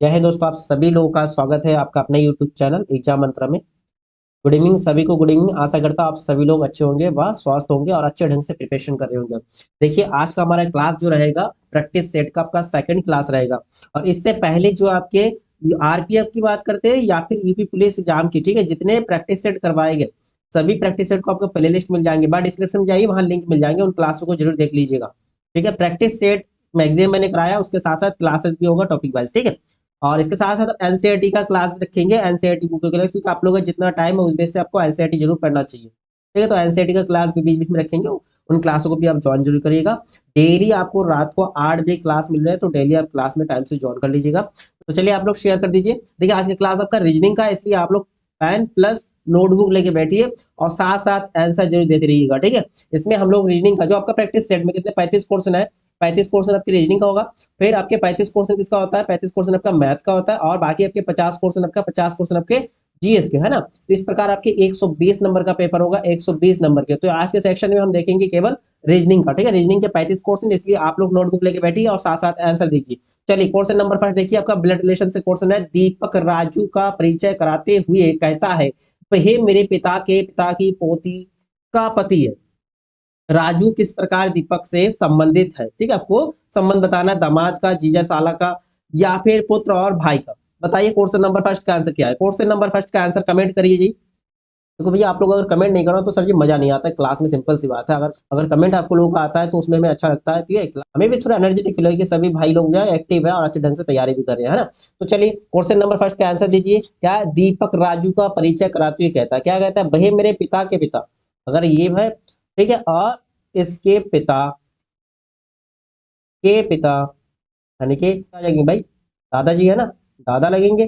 जय हिंद दोस्तों, आप सभी लोगों का स्वागत है आपका अपने यूट्यूब चैनल एग्जाम मंत्रा में। गुड इवनिंग सभी को, गुड इवनिंग। आशा करता हूं आप सभी लोग अच्छे होंगे व स्वस्थ होंगे और अच्छे ढंग से प्रिपरेशन कर रहे होंगे। देखिए, आज का हमारा क्लास जो रहेगा प्रैक्टिस सेट का आपका सेकंड क्लास रहेगा। और इससे पहले जो आपके आरपीएफ की बात करते हैं या फिर यूपी पुलिस एग्जाम की, ठीक है, जितने प्रैक्टिस सेट करवाए गए सभी प्रैक्टिस सेट को आपको प्ले लिस्ट मिल जाएंगे, बाद डिस्क्रिप्शन में जाइए, वहां लिंक मिल जाएंगे, उन क्लासों को जरूर देख लीजिएगा। ठीक है, प्रैक्टिस सेट मैगजीन मैंने कराया, उसके साथ साथ क्लासेस भी होगा टॉपिक वाइज। ठीक है, और इसके साथ साथ एनसीईआरटी का क्लास भी रखेंगे, एनसीईआरटी बुक के लिए, क्योंकि आप लोगों का जितना टाइम है उस बेस से आपको एनसीईआरटी जरूर पढ़ना चाहिए। ठीक है, तो एनसीईआरटी का क्लास भी बीच बीच में रखेंगे, उन क्लासों को भी आप ज्वाइन जरूर करिएगा। डेली आपको रात को 8 बजे क्लास मिल रहा है, तो डेली आप क्लास में टाइम से ज्वाइन कर लीजिएगा। तो चलिए आप लोग शेयर कर दीजिए। देखिए, आज का क्लास आपका रीजनिंग का है, इसलिए आप लोग पेन प्लस नोटबुक लेके बैठिए और साथ साथ आंसर जरूर देते रहिएगा। ठीक है, इसमें हम लोग रीजनिंग का जो आपका प्रैक्टिस सेट में कितने 35 क्वेश्चन है, 35 क्वेश्चन आपकी रीजनिंग का होगा। फिर आपके 35 क्वेश्चन किसका होता है, 35 क्वेश्चन आपका मैथ का होता है, और बाकी आपके 50 क्वेश्चन आपके जीएस के, है ना। तो इस प्रकार आपके 120 नंबर का पेपर होगा, 120 नंबर के। तो आज के सेक्शन में हम देखेंगे केवल रीजनिंग का। ठीक है, रीजनिंग के 35 क्वेश्चन, इसलिए आप लोग नोटबुक लेके बैठिए और साथ साथ आंसर दीजिए। चलिए, क्वेश्चन नंबर फर्स्ट देखिए, आपका ब्लड रिलेशन से क्वेश्चन है। दीपक राजू का परिचय कराते हुए कहता है, वह मेरे पिता के पिता की पोती का पति है। राजू किस प्रकार दीपक से संबंधित है। ठीक है, आपको संबंध बताना है, दामाद का, जीजा साला का, या फिर पुत्र और भाई का। बताइए क्वेश्चन नंबर फर्स्ट का आंसर क्या है। क्वेश्चन नंबर फर्स्ट का आंसर कमेंट करिए जी। देखो भैया, आप लोग अगर कमेंट नहीं करो तो सर जी मजा नहीं आता है क्लास में। सिंपल सी बात है, अगर अगर कमेंट आपको लोगों का आता है तो उसमें हमें अच्छा लगता है। ठीक है, हमें भी थोड़ा एनर्जेटिक फील है कि सभी भाई लोग जो है एक्टिव है और अच्छे ढंग से तैयारी भी कर रहे हैं, है ना। तो चलिए क्वेश्चन नंबर फर्स्ट का आंसर दीजिए। क्या है? दीपक राजू का परिचय कराते हुए कहता है, क्या कहता है, वह मेरे पिता के पिता। अगर ये है, ठीक है, और इसके पिता के पिता, यानी कि क्या लगेंगे भाई, दादाजी, है ना, दादा लगेंगे।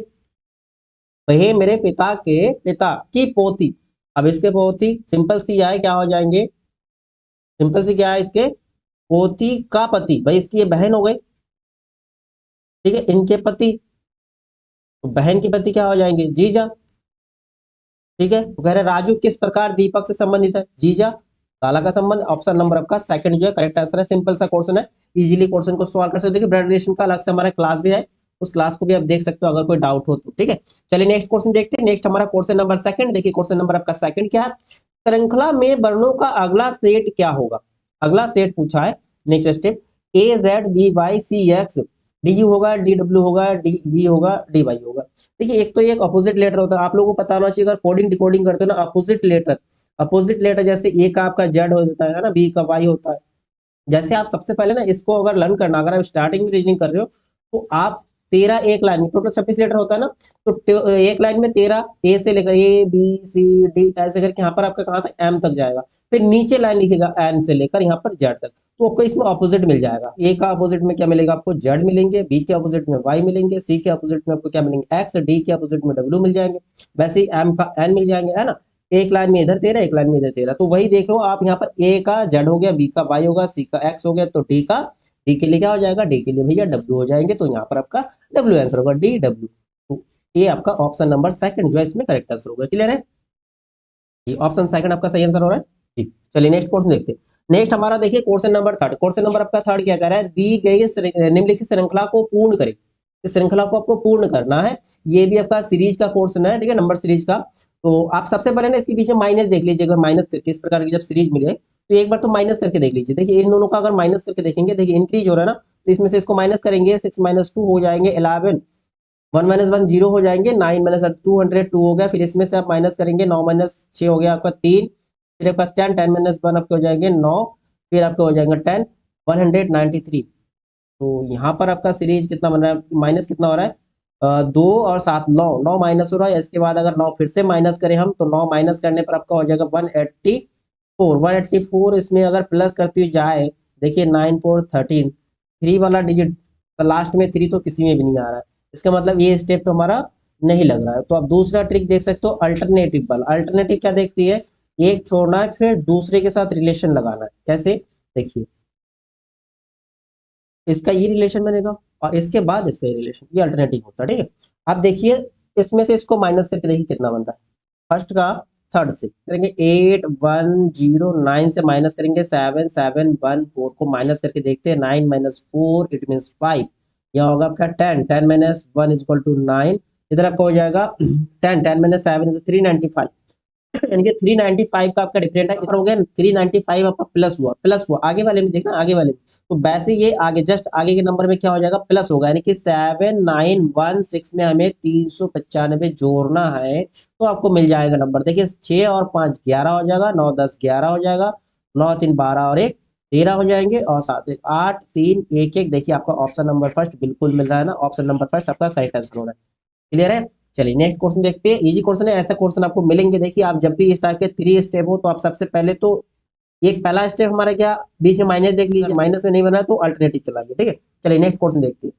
वही मेरे पिता के पिता की पोती। अब इसके पोती सिंपल सी आए, क्या हो जाएंगे, सिंपल सी क्या है, इसके पोती का पति, भाई इसकी ये बहन हो गई। ठीक है, इनके पति, तो बहन के पति क्या हो जाएंगे, जीजा। ठीक है, तो कह रहे राजू किस प्रकार दीपक से संबंधित है, जीजा साला का संबंध। ऑप्शन नंबर आपका सेकंड जो है करेक्ट आंसर है। सिंपल सा क्वेश्चन है, इजीली क्वेश्चन को सॉल्व कर सकते हो। देखिए, ब्लड रिलेशन का अलग से हमारा क्लास भी है, उस क्लास को भी आप देख सकते हो अगर कोई डाउट हो तो। ठीक है, चलिए नेक्स्ट क्वेश्चन देखते हैं। नेक्स्ट हमारा क्वेश्चन नंबर सेकंड। देखिए क्वेश्चन नंबर आपका सेकंड क्या है, श्रृंखला में वर्णों का अगला सेट क्या होगा। अगला सेट पूछा है, next step, A Z B Y C X, D U होगा, डी डब्ल्यू होगा, डी वी होगा, डी वाई होगा। देखिए, एक तो एक अपोजिट लेटर होता है, आप लोगों को पता होना चाहिए अगर कोडिंग डिकोडिंग करते हो ना, अपोजिट लेटर, अपोजिट लेटर जैसे ए का आपका जेड हो जाता है ना, बी का वाई होता है। जैसे आप सबसे पहले ना इसको अगर लर्न करना, अगर आप स्टार्टिंग में रीजनिंग कर रहे हो तो आप 13 एक लाइन में, टोटल 26 लेटर होता है ना, तो एक लाइन में 13 ए से लेकर ए बी सी डी ऐसे करके यहाँ पर आपका कहाँ तक एम तक जाएगा। फिर नीचे लाइन लिखेगा एन से लेकर यहाँ पर जेड तक, तो आपको इसमें ऑपोजिट मिल जाएगा। ए का अपोजिट में क्या मिलेगा आपको, जेड मिलेंगे, बी के अपोजिट में वाई मिलेंगे, सी के अपोजिट में आपको क्या मिलेंगे, एक्स, डी के अपोजिट में डब्ल्यू मिल जाएंगे, वैसे ही एम का एन मिल जाएंगे, है ना। एक लाइन में इधर 13, एक लाइन में इधर 13, तो वही देख लो आप, यहाँ पर ए का जेड हो गया, बी का वाई होगा, सी का एक्स हो गया, तो डी के लिए क्या हो जाएगा, डी के लिए भैया डब्ल्यू हो जाएंगे, तो यहाँ पर आपका डब्ल्यू आंसर होगा, डी डब्ल्यू। तो ये आपका ऑप्शन नंबर सेकंड जो है इसमें करेक्ट आंसर होगा। क्लियर है जी, ऑप्शन सेकंड आपका सही आंसर हो रहा है जी। चलिए नेक्स्ट क्वेश्चन देखते हैं। नेक्स्ट हमारा देखिए question number third. Question number आपका थर्ड क्या कह रहा है, दी गई निम्नलिखित श्रृंखला को पूर्ण करें। इस श्रृंखला को आपको पूर्ण करना है। ये भी आपका सीरीज का क्वेश्चन है, ठीक है, नंबर सीरीज का। तो आप सबसे पहले ना इसके पीछे माइनस देख लीजिए, अगर माइनस करके इस प्रकार की जब सीरीज मिले तो एक बार तो माइनस करके देख लीजिए। देखिए इन दोनों का अगर माइनस करके देखेंगे, देखिए इंक्रीज हो रहा है ना, तो इसमें से इसको माइनस करेंगे, 6 माइनस 2 हो जाएंगे 11, 1 माइनस 1 जीरो हो जाएंगे, 9 माइनस 202 हो गया। फिर इसमें से आप माइनस करेंगे, 9 माइनस 6 हो गया आपका 3, फिर आपका 10, 10 माइनस 1 आपके हो जाएंगे 9, फिर आपका हो जाएगा 10, 193। तो यहाँ पर आपका सीरीज कितना बन रहा है, माइनस कितना हो रहा है, 2 और 7 9, 9 माइनस हो रहा है। इसके बाद अगर 9 फिर से माइनस करें हम, तो 9 माइनस करने पर आपका हो जाएगा 184, 184। इसमें अगर प्लस करते हुए जाए, देखिए 9 4 13, 3 वाला डिजिट लास्ट में 3 तो किसी में भी नहीं आ रहा है, इसका मतलब ये स्टेप तो हमारा नहीं लग रहा है। तो आप दूसरा ट्रिक देख सकते हो, अल्टरनेटिव वाला। अल्टरनेटिव क्या देखती है, एक छोड़ना है फिर दूसरे के साथ रिलेशन लगाना है। कैसे, देखिए इसका ये रिलेशन बनेगा और इसके बाद इसका ये रिलेशन, ये अल्टरनेटिव होता है। ठीक है, अब देखिए इसमें से इसको माइनस करके देखिए कितना बन रहा है। फर्स्ट का थर्ड से करेंगे, 8109 से माइनस करेंगे 7714 को माइनस करके देखते हैं, 9 माइनस 4 इट मीन 5, यहाँ होगा आपका 10 माइनस 1 इज इक्वल टू 9, इधर आपका हो जाएगा 10 माइनस 7 इज 395, यानी कि 395 का आपका डिफरेंट है, इस पर हो गया 395 आपका प्लस हुआ आगे वाले में देखना, आगे वाले में तो वैसे ये आगे जस्ट आगे के नंबर में क्या हो जाएगा, प्लस होगा, यानी कि 7916 में हमें 395 जोड़ना है तो आपको मिल जाएगा नंबर। देखिए 6 और 5 11 हो जाएगा, 9 10 11 हो जाएगा, 9 3 12 और 1 13 हो जाएंगे, और 7 1 8 3 1 1। देखिए आपका ऑप्शन नंबर फर्स्ट बिल्कुल मिल रहा है ना, ऑप्शन नंबर फर्स्ट आपका करेक्ट आंसर हो रहा है। क्लियर है। चलिए नेक्स्ट क्वेश्चन देखते हैं, इजी क्वेश्चन है, ऐसा क्वेश्चन आपको मिलेंगे। देखिए आप जब भी इस टाइप के 3 स्टेप हो तो आप सबसे पहले तो एक पहला स्टेप हमारा क्या, बीच में माइनस देख लीजिए, माइनस में नहीं बना तो अल्टरनेटिव चलाइए, ठीक है। चलिए नेक्स्ट क्वेश्चन देखते हैं।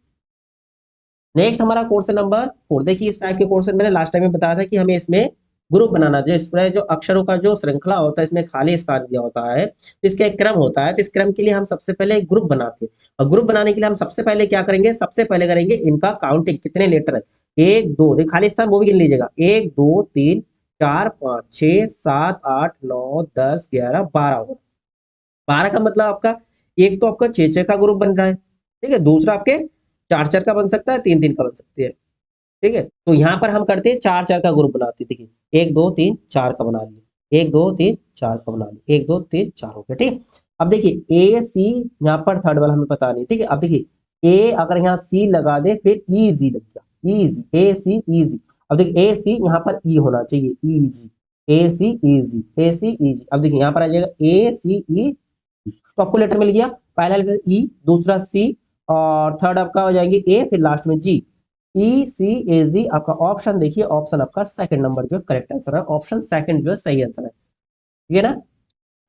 नेक्स्ट हमारा क्वेश्चन नंबर 4। देखिए इस टाइप के क्वेश्चन मैंने लास्ट टाइम में बताया था कि हमें इसमें ग्रुप बनाना, जो इसमें जो अक्षरों का जो श्रृंखला होता है, इसमें खाली स्थान दिया होता है तो इसका एक क्रम होता है, तो इस क्रम के लिए हम सबसे पहले एक ग्रुप बनाते हैं, और ग्रुप बनाने के लिए हम सबसे पहले क्या करेंगे, सबसे पहले करेंगे इनका काउंटिंग, कितने लेटर है, 1 2, देखिए खाली स्थान वो भी गिन लीजिएगा, 1 2 3 4 5 6 7 8 9 10 11 12 होगा। 12 का मतलब आपका एक तो आपका 6 6 का ग्रुप बन रहा है, ठीक है, दूसरा आपके 4 4 का बन सकता है, 3 3 का बन सकती है, ठीक है। तो यहाँ पर हम करते हैं 4 4 का ग्रुप बनाते हैं, देखिए 1 2 3 4 का बना लिए, 1 2 3 4 का बना लिए, 1 2 3 4 हो गया, ठीक है। अब देखिए ए सी, यहाँ पर थर्ड वाला हमें पता नहीं, ठीक है। अब देखिए ए अगर यहाँ सी लगा दे फिर इजी लग गया, इजी ए सी इजी। अब देखिए ए सी यहाँ पर ई होना चाहिए, इजी ए सी इजी, ए सी इजी। अब देखिए यहाँ पर आ जाएगा ए सी ई, तो आपको लेटर मिल गया, पहला लेटर ई, दूसरा सी, और थर्ड आपका हो जाएंगे ए, फिर लास्ट में जी, ई सी ए जी। आपका ऑप्शन देखिए, ऑप्शन आपका सेकंड नंबर जो करेक्ट आंसर है, ऑप्शन सेकंड जो है सही आंसर है, ठीक है ना।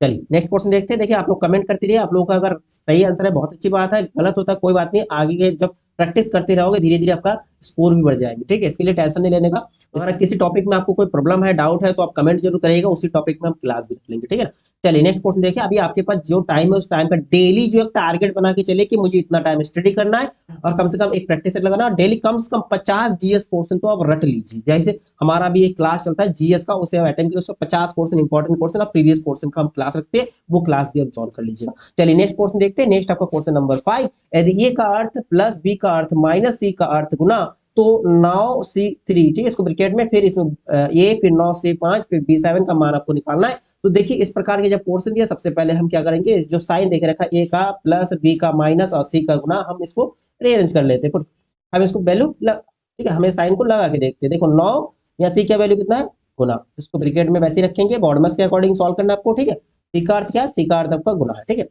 चलिए नेक्स्ट क्वेश्चन देखते हैं। देखिए आप लोग कमेंट करते रहिए, आप लोगों का अगर सही आंसर है बहुत अच्छी बात है, गलत होता है कोई बात नहीं, आगे के जब प्रैक्टिस करते रहोगे धीरे धीरे आपका स्कोर भी बढ़ जाएंगे, ठीक है, इसके लिए टेंशन नहीं लेने का। अगर किसी टॉपिक में आपको कोई प्रॉब्लम है, डाउट है, तो आप कमेंट जरूर करिएगा, उसी टॉपिक में हम क्लास भी रख लेंगे, ठीक है ना। चलिए नेक्स्ट क्वेश्चन देखिए, अभी आपके पास जो टाइम है उस टाइम का डेली जो एक टारगेट बना के चले कि मुझे इतना टाइम स्टडी करना है, और कम से कम एक प्रैक्टिस सेट लगाना, और डेली कम से कम 50 जीएस क्वेश्चन तो आप रट लीजिए। जैसे हमारा भी एक क्लास चलता है जीएस का, उसे अटेंड करिए, उसमें 50 क्वेश्चन इंपॉर्टेंट क्वेश्चन और प्रीवियस क्वेश्चन का हम क्लास रखते हैं, वो क्लास भी आप ज्वाइन कर लीजिएगा। चलिए नेक्स्ट क्वेश्चन देखते हैं। नेक्स्ट आपका क्वेश्चन नंबर 5, यदि ए का अर्थ प्लस बी का अर्थ माइनस सी का अर्थ गुना तो 9 सी 3, ठीक है, इसको ब्रैकेट में, फिर इसमें ए, फिर 9 सी 5, फिर बी 7 का मान आपको निकालना है। तो देखिए इस प्रकार के जब पोर्शन दिया, सबसे पहले हम क्या करेंगे, जो साइन देख रखा है ए का प्लस बी का माइनस और सी का गुना, हम इसको रीअरेंज कर लेते हैं, हम इसको वैल्यू, ठीक है, हमें साइन को लगा के देखते हैं। देखो 9 या सी का वैल्यू कितना है, गुना, इसको ब्रैकेट में वैसे ही रखेंगे, बॉडमस के अकॉर्डिंग सॉल्व करना आपको, ठीक है। सी का अर्थ क्या है, सी का अर्थ आपका गुना है, ठीक है,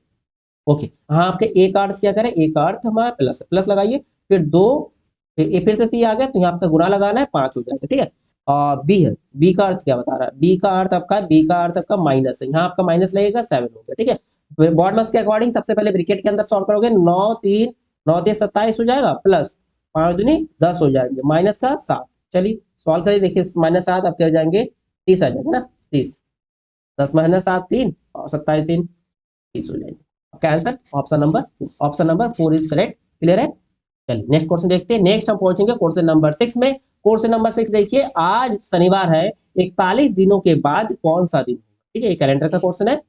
ओके। हाँ आपके ए का अर्थ क्या करें, ए का अर्थ हमारा प्लस है, प्लस लगाइए, फिर 2, फिर से सी आ गया तो यहाँ आपका गुना लगाना है, 5 हो जाएगा, ठीक है। और बी है, बी का अर्थ क्या बता रहा है, बी का अर्थ आपका, बी का अर्थ आपका माइनस है, यहाँ आपका माइनस लगेगा, 7 हो गया, ठीक है। बॉडमस के अकॉर्डिंग सबसे पहले ब्रैकेट के अंदर सॉल्व करोगे, 9 3 27 हो जाएगा, प्लस 5 दूनी 10 हो जाएंगे, माइनस का 7। चलिए सॉल्व करिए, देखिए माइनस 7 आपके हो जाएंगे 30 आ जाएंगे ना, 30, 10 माइनस 7 3, और 27 3 30 हो जाएंगे। आपका answer option number 4 is correct. Clear है। चलिए नेक्स्ट क्वेश्चन देखते हैं। नेक्स्ट हम पहुंचेंगे क्वेश्चन नंबर 6 में। क्वेश्चन नंबर 6 देखिए, आज शनिवार है, 41 दिनों के बाद कौन सा दिन, ठीक है, ये कैलेंडर का क्वेश्चन है।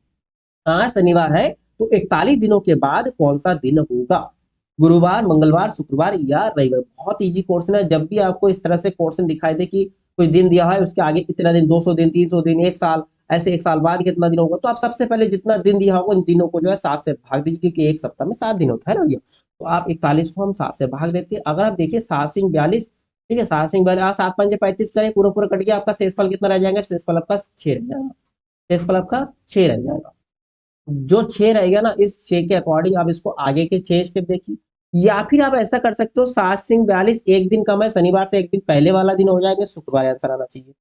आज शनिवार है तो 41 दिनों के बाद कौन सा दिन होगा, गुरुवार, मंगलवार, शुक्रवार या रविवार। बहुत इजी क्वेश्चन है, जब भी आपको इस तरह से क्वेश्चन दिखाई दे कि कोई दिन दिया है उसके आगे कितना दिन, 200 दिन, 300 दिन, एक साल, ऐसे एक साल बाद कितना दिन होगा, तो आप सबसे पहले जितना दिन दिया होगा उन दिनों को जो है 7 से भाग दीजिए, क्योंकि एक सप्ताह में 7 दिन होता है ना भैया। तो आप 41 को हम 7 से भाग देते हैं। अगर आप देखिए 7 सिंह 42, ठीक है, 7 सिंह 42, 7 पंजे 35 करें, पूरा पूरा कट गया, आपका शेषफल कितना रह जाएगा, शेषफल आपका 6 रह जाएगा, शेषफल आपका 6 रह जाएगा। जो 6 रहेगा ना, इस 6 के अकॉर्डिंग आप इसको आगे के 6 स्टेप देखिए, या फिर आप ऐसा कर सकते हो, 7 सिंह 42 एक दिन कम है, शनिवार से एक दिन पहले वाला दिन हो जाएगा, शुक्रवार आंसर आना चाहिए।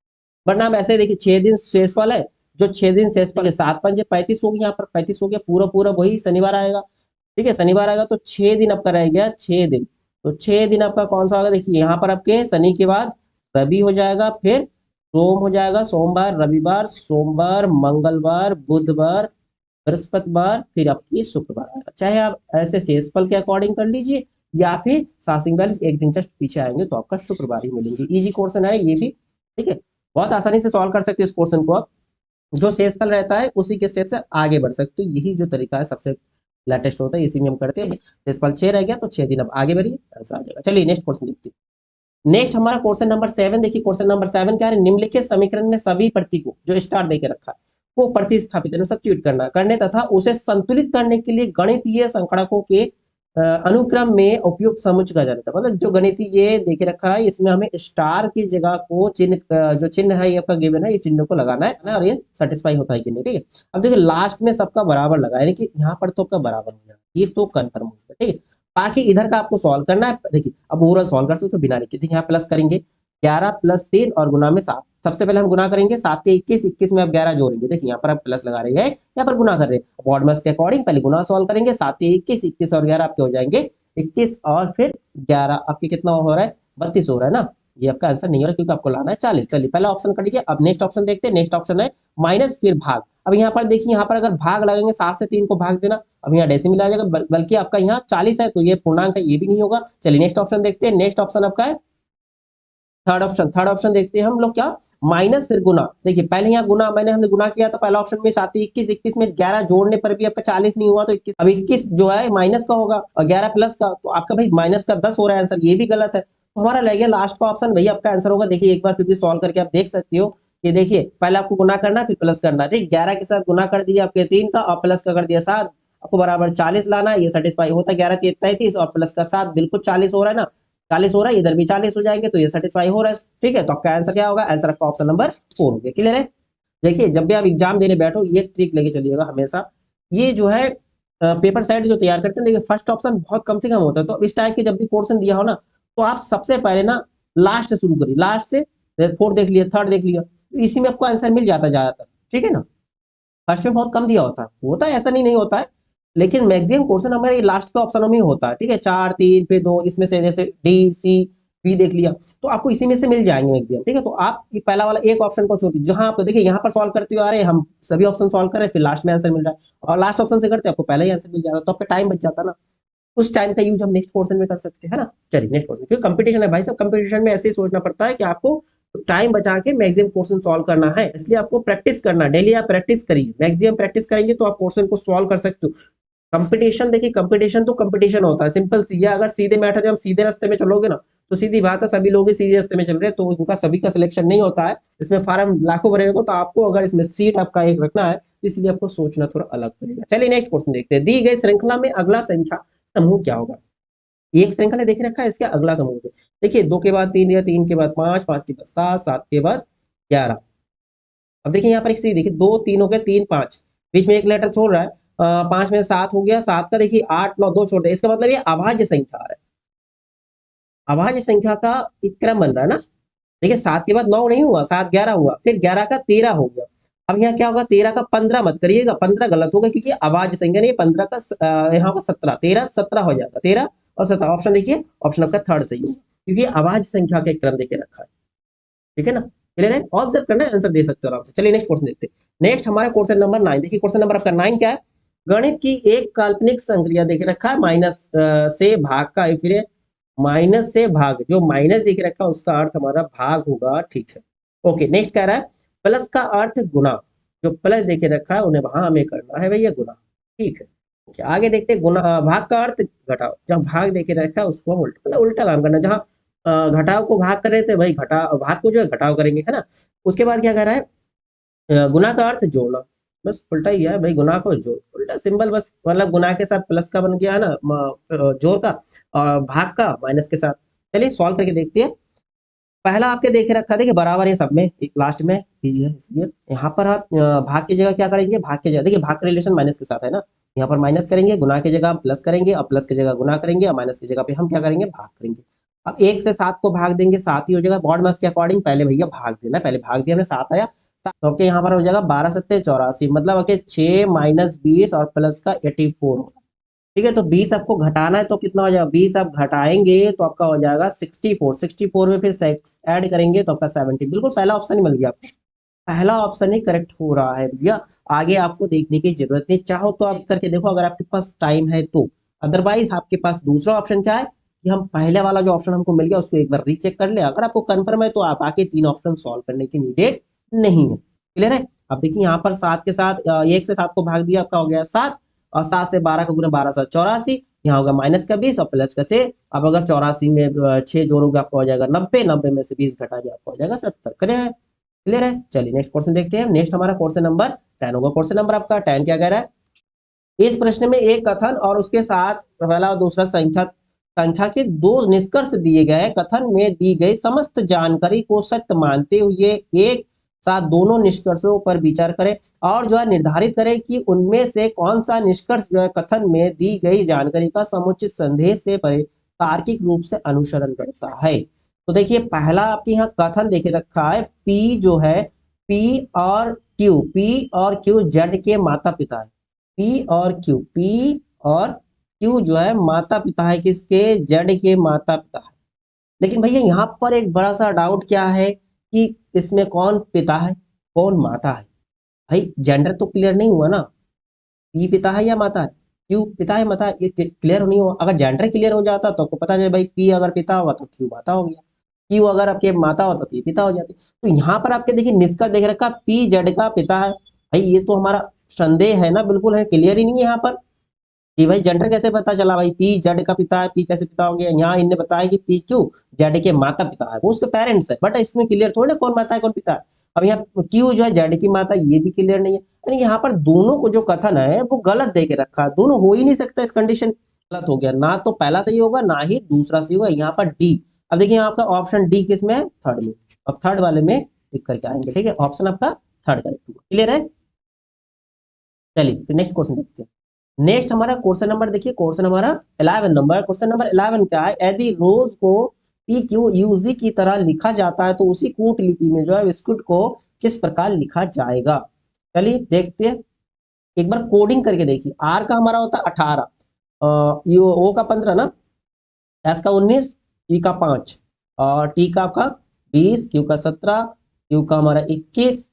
वरना आप ऐसे देखिए 6 दिन शेषफल है, जो 6 दिन शेषफल है, 7 पंजे 35 हो गया, यहाँ पर 35 हो गया, पूरा पूरा वही शनिवार आएगा, ठीक है, शनिवार आएगा, तो 6 दिन आपका रह गया, 6 दिन, तो 6 दिन आपका कौन सा होगा, देखिए यहाँ पर आपके शनि के बाद रवि हो जाएगा, फिर सोम हो जाएगा, सोमवार, रविवार, सोमवार, मंगलवार, बुधवार, बृहस्पतिवार, फिर आपकी शुक्रवार आएगा। चाहे आप ऐसे शेषफल के अकॉर्डिंग कर लीजिए, या फिर 7 एक दिन जस्ट पीछे आएंगे तो आपका शुक्रवार ही मिलेंगे। इजी क्वेश्चन है ये भी, ठीक है, बहुत आसानी से सॉल्व कर सकते हैं इस क्वेश्चन को आप, जो शेषफल रहता है उसी के स्टेप से आगे बढ़ सकते हो, यही जो तरीका है सबसे लेटेस्ट होता है, इसी में हम करते हैं। शेषफल 6 रह गया तो 6 दिन, अब आगे बढ़िए, आंसर आ जाएगा। चलिए नेक्स्ट क्वेश्चन देखते हैं। नेक्स्ट हमारा क्वेश्चन नंबर 7 देखिए। क्वेश्चन नंबर 7 क्या है, निम्नलिखित समीकरण में सभी प्रतीकों जो स्टार देके रखा है को प्रतिस्थापित सब्स्टिट्यूट करने तथा उसे संतुलित करने के लिए गणितीय संकड़कों के अनुक्रम में उपयुक्त समुच्चय का जाना था। मतलब जो गणितीय ये देखे रखा है, इसमें हमें स्टार की जगह को चिन्ह, जो चिन्ह है ये आपका गिवन है, ये चिन्ह को लगाना है और ये सेटिस्फाई होता है कि नहीं, ठीक है। अब देखिए लास्ट में सबका बराबर लगा है, यानी कि यहाँ पर तो आपका बराबर हो जाएगा, ये तो कंफर्म हो गया, ठीक है। बाकी इधर का आपको सॉल्व करना है। देखिए अब ओवरऑल सॉल्व कर सकते हो बिना लिखे। देखिए यहाँ प्लस करेंगे 11 + 3 और गुना में 7। सबसे पहले हम गुना करेंगे 7 के 21, 21 में अब 11 जोड़ेंगे। देखिए यहाँ पर आप प्लस लगा रहे हैं, यहाँ पर गुना कर रहे हैं। बॉड मास के अकॉर्डिंग पहले गुना सॉल्व करेंगे, 7 के 21, 21 और 11 आपके हो जाएंगे 21 और फिर 11 आपके कितना हो रहा है, 32 हो रहा है ना। ये आपका आंसर नहीं हो रहा क्योंकि आपको लाना है 40। चलिए पहला ऑप्शन कर लीजिए। अब नेक्स्ट ऑप्शन देखते हैं। नेक्स्ट ऑप्शन है माइनस फिर भाग। अब यहाँ पर देखिए, यहाँ पर अगर भाग लगेंगे 7 से 3 को भाग देना, अब यहाँ डेसिमल आ जाएगा, बल्कि आपका यहाँ 40 है तो ये पूर्णांक है, ये भी नहीं होगा। चलिए नेक्स्ट ऑप्शन देखते हैं। नेक्स्ट ऑप्शन आपका है थर्ड ऑप्शन। थर्ड ऑप्शन देखते हैं हम लोग क्या, माइनस फिर गुना। देखिए पहले यहाँ गुना हमने गुना किया था पहला ऑप्शन में 7 21, 21 में 11 जोड़ने पर भी आपका 40 नहीं हुआ तो 21, अब 21 जो है माइनस का होगा और 11 प्लस का, तो आपका भाई माइनस का 10 हो रहा है आंसर, ये भी गलत है। तो हमारा रह गया लास्ट का ऑप्शन, वही आपका आंसर होगा। देखिए एक बार फिर भी सॉल्व करके आप देख सकते हो कि देखिए पहले आपको गुना करना फिर प्लस करना, ठीक। 11 के साथ गुना कर दिया आपके 3 का और प्लस का कर दिया 7, आपको बराबर 40 लाना है, ये सेटिस्फाई होता है। 11 33 और प्लस का 7 बिल्कुल 40 हो रहा है ना, 40 हो रहा है, इधर भी 40 हो जाएंगे तो ये सेटिस्फाई हो रहा है, ठीक है। तो आपका आंसर क्या होगा, आंसर आपका ऑप्शन नंबर 4 हो गया। क्लियर है। देखिए जब भी आप एग्जाम देने बैठो ये ट्रिक लेके चलिएगा हमेशा। ये जो है पेपर सेट जो तैयार करते हैं, देखिए फर्स्ट ऑप्शन बहुत कम से कम होता है, तो इस टाइप के जब भी पोर्शन दिया हो ना, तो आप सबसे पहले ना लास्ट से शुरू करिए, लास्ट से फोर्थ देख लिया, थर्ड देख लिया, तो इसी में आपको आंसर मिल जाता ज्यादातर, ठीक है ना। फर्स्ट में बहुत कम दिया होता है ऐसा नहीं होता है, लेकिन मैक्सिमम क्वेश्चन हमारे लास्ट के ऑप्शनों में ही होता है, ठीक है। 4 3 फिर 2, इसमें से जैसे डी सी बी देख लिया, तो आपको इसी में से मिल जाएंगे मैक्सिमम, ठीक है। तो आप ये पहला वाला एक ऑप्शन को छोड़िए, जहां आपको देखिए यहाँ पर सॉल्व करते हुए आ रहे हैं, हम सभी ऑप्शन सॉल्व कर रहे हैं, फिर लास्ट में आंसर मिल रहा है, और लास्ट ऑप्शन से करते हैं आपको पहले ही आंसर मिल जाएगा, तो आपका टाइम बच जाता है ना। उस टाइम का यूज हम नेक्स्ट क्वेश्चन में कर सकते हैं ना। चलिए नेक्स्ट क्वेश्चन, क्योंकि कंपटीशन है भाई साहब, कंपटीशन में ऐसे ही सोचना पड़ता है कि आपको टाइम बचा के मैक्सिमम क्वेश्चन सॉल्व करना है, इसलिए आपको प्रैक्टिस करना, डेली आप प्रैक्टिस करिए, मैक्सिमम प्रैक्टिस करेंगे तो आप क्वेश्चन को सॉल्व कर सकते हो। कंपटीशन देखिए, कंपटीशन तो कंपटीशन होता है, सिंपल सी है। अगर सीधे मैटर जब सीधे रास्ते में चलोगे ना, तो सीधी बात है सभी लोग सीधे रास्ते में चल रहे हैं, तो उनका सभी का सिलेक्शन नहीं होता है, इसमें फार्म लाखों भरे हो, तो आपको अगर इसमें सीट आपका एक रखना है, इसलिए आपको सोचना थोड़ा अलग पड़ेगा। चलिए नेक्स्ट क्वेश्चन देखते हैं। दी गई श्रृंखला में अगला संख्या समूह क्या होगा। एक श्रृंखला देख रखा है, इसका अगला समूह देखिए 2 के बाद 3 दिया, 3 के बाद 5, 5 के बाद 7, 7 के बाद 11। अब देखिए यहाँ पर एक चीज देखिए, 2 3 हो गए, 3 5, बीच में एक लेटर छोड़ रहा है, 5 में 7 हो गया, 7 का देखिए 8 9 2 छोड़ दे, इसका मतलब ये अभाज्य संख्या है। अभाज्य संख्या का एक क्रम बन रहा है ना। देखिए 7 के बाद 9 नहीं हुआ, 7 11 हुआ, फिर 11 का 13 हो गया। अब यहाँ क्या होगा, 13 का 15 मत करिएगा, 15 गलत होगा क्योंकि अभाज्य संख्या नहीं, 15 का यहाँ पर 17, 13 17 हो जाएगा, 13 और 17 ऑप्शन देखिए, ऑप्शन आपका थर्ड सही होगा, क्योंकि अभाज्य संख्या का एक क्रम देके रखा है, ठीक है ना। क्लियर है, ऑब्जर्व करना है, आंसर दे सकते हो आराम से। चलिए नेक्स्ट क्वेश्चन देखते हैं। नेक्स्ट हमारा क्वेश्चन नंबर 9 देखिए। क्वेश्चन नंबर आपका 9 क्या है, गणित की एक काल्पनिक संक्रिया देख रखा है, माइनस से भाग का, फिर माइनस से भाग, जो माइनस देख रखा है उसका अर्थ हमारा भाग होगा, ठीक है। ओके नेक्स्ट कह रहा है प्लस का अर्थ गुना, जो प्लस देखे रखा है उन्हें वहां हमें करना है भैया गुना, ठीक है। ओके आगे देखते हैं, गुना भाग का अर्थ घटाओ, जहाँ भाग देखे रखा है उसको हम उल्टा, मतलब उल्टा काम करना, जहाँ घटाव को भाग कर रहे थे वही घटा, भाग को जो है घटाव करेंगे, है ना। उसके बाद क्या कर रहा है, गुना का अर्थ जोड़ना, बस उल्टा ही है भाई, गुना को जोड़, उल्टा सिंबल बस, मतलब गुना के साथ प्लस का बन गया है ना, जोड़ का, और भाग का माइनस के साथ। चलिए सॉल्व करके देखते हैं। पहला आपके देखे रखा, देखिए बराबर है सब में, एक लास्ट में कीजिए, इसलिए यहाँ पर आप भाग की जगह क्या करेंगे, भाग की जगह देखिए भाग का रिलेशन माइनस के साथ है ना, यहाँ पर माइनस करेंगे, गुना की जगह प्लस करेंगे, और प्लस की जगह गुना करेंगे, और माइनस की जगह पे हम क्या करेंगे, भाग करेंगे। अब 1 से 7 को भाग देंगे, 7 ही हो जाएगा, बॉड मास के अकॉर्डिंग पहले भैया भाग देना, पहले भाग दिया हमने, 7 आया, तो आपके यहाँ पर हो जाएगा 12 7 84, मतलब आपके 6 माइनस 20 और प्लस का 84, ठीक है। तो 20 आपको घटाना है तो कितना हो जाएगा, 20 आप घटाएंगे तो आपका हो जाएगा 64, 64 में फिर 6 ऐड करेंगे तो आपका 70, बिल्कुल पहला ऑप्शन ही मिल गया आपको, पहला ऑप्शन ही करेक्ट हो रहा है भैया। आगे आपको देखने की जरूरत नहीं, चाहो तो आप करके देखो अगर आपके पास टाइम है तो, अदरवाइज आपके पास दूसरा ऑप्शन क्या है कि हम पहले वाला जो ऑप्शन हमको मिल गया उसको एक बार रीचेक कर ले, अगर आपको कंफर्म है तो आप आके 3 ऑप्शन सॉल्व करने की नीडेड नहीं है। क्लियर है। अब देखिए यहाँ पर 7 के साथ 1 से 7 को भाग दिया, आपका हो गया 7, और 7 से 12 का गुना 12 7 84, यहाँ होगा माइनस का 20 और प्लस का 6। अब अगर 84 में 6 जोड़ोगे आपको हो जाएगा 90, 90 में से 20 घटा दिया आपको हो जाएगा 70। क्लियर है? क्लियर है? चलिए नेक्स्ट क्वेश्चन देखते हैं। नेक्स्ट हमारा क्वेश्चन नंबर 10 होगा। क्वेश्चन नंबर आपका 10 क्या कह रहा है? इस प्रश्न में एक कथन और उसके साथ पहला और दूसरा संख्या संख्या के दो निष्कर्ष दिए गए। कथन में दी गई समस्त जानकारी को सत्य मानते हुए एक साथ दोनों निष्कर्षों पर विचार करें और जो है निर्धारित करें कि उनमें से कौन सा निष्कर्ष जो है कथन में दी गई जानकारी का समुचित संदेश से परे तार्किक रूप से अनुसरण करता है। तो देखिए पहला आपके यहाँ कथन देखे रखा है, पी जो है पी और क्यू जेड के माता पिता है। पी और क्यू जो है माता पिता है, किसके? जेड के माता पिता है। लेकिन भैया यहाँ पर एक बड़ा सा डाउट क्या है कि इसमें कौन पिता है कौन माता है? भाई जेंडर तो क्लियर नहीं हुआ ना, पी पिता है या माता है, क्यू पिता है माता है, ये क्लियर नहीं हुआ। अगर जेंडर क्लियर हो जाता तो आपको पता चले भाई पी अगर पिता हुआ तो क्यू माता हो गया, क्यू अगर आपके माता होता तो ये पिता हो जाते। तो यहाँ पर आपके देखिए निष्कर्ष देख रखा पी जेड का पिता है। भाई ये तो हमारा संदेह है ना, बिल्कुल है, क्लियर ही नहीं है यहाँ पर कि भाई जेंडर कैसे पता चला, भाई पी जेड का पिता है, पी कैसे पिता हो गया? यहाँ इनने बताया कि पी क्यू जेड के माता पिता है, वो उसके पेरेंट्स है, बट इसमें क्लियर थोड़ी ना कौन माता है कौन पिता है। अब यहाँ क्यू जो है जेड की माता, ये भी क्लियर नहीं है। यानी यहाँ पर दोनों को जो कथन है वो गलत दे के रखा है, दोनों हो ही नहीं सकता, इस कंडीशन गलत हो गया, ना तो पहला सही होगा ना ही दूसरा सही होगा। यहाँ पर डी, अब देखिए आपका ऑप्शन डी किस में है? थर्ड में। अब थर्ड वाले में टिक करके आएंगे, ठीक है, ऑप्शन आपका थर्ड करेक्ट होगा। क्लियर है? चलिए फिर नेक्स्ट क्वेश्चन देखते हैं। नेक्स्ट हमारा क्वेश्चन नंबर देखिए, क्वेश्चन हमारा 11 नंबर। क्वेश्चन नंबर 11 क्या है? यदि रोज को पी क्यू यू जी की तरह लिखा जाता है तो उसी कूट लिपि में जो है बिस्कुट को किस प्रकार लिखा जाएगा? चलिए देखते हैं, एक बार कोडिंग करके देखिए। आर का हमारा होता है 18, यू ओ का 15 ना, एस का 19, ई का 5 और टी का आपका 20, क्यू का 17, क्यू का हमारा 21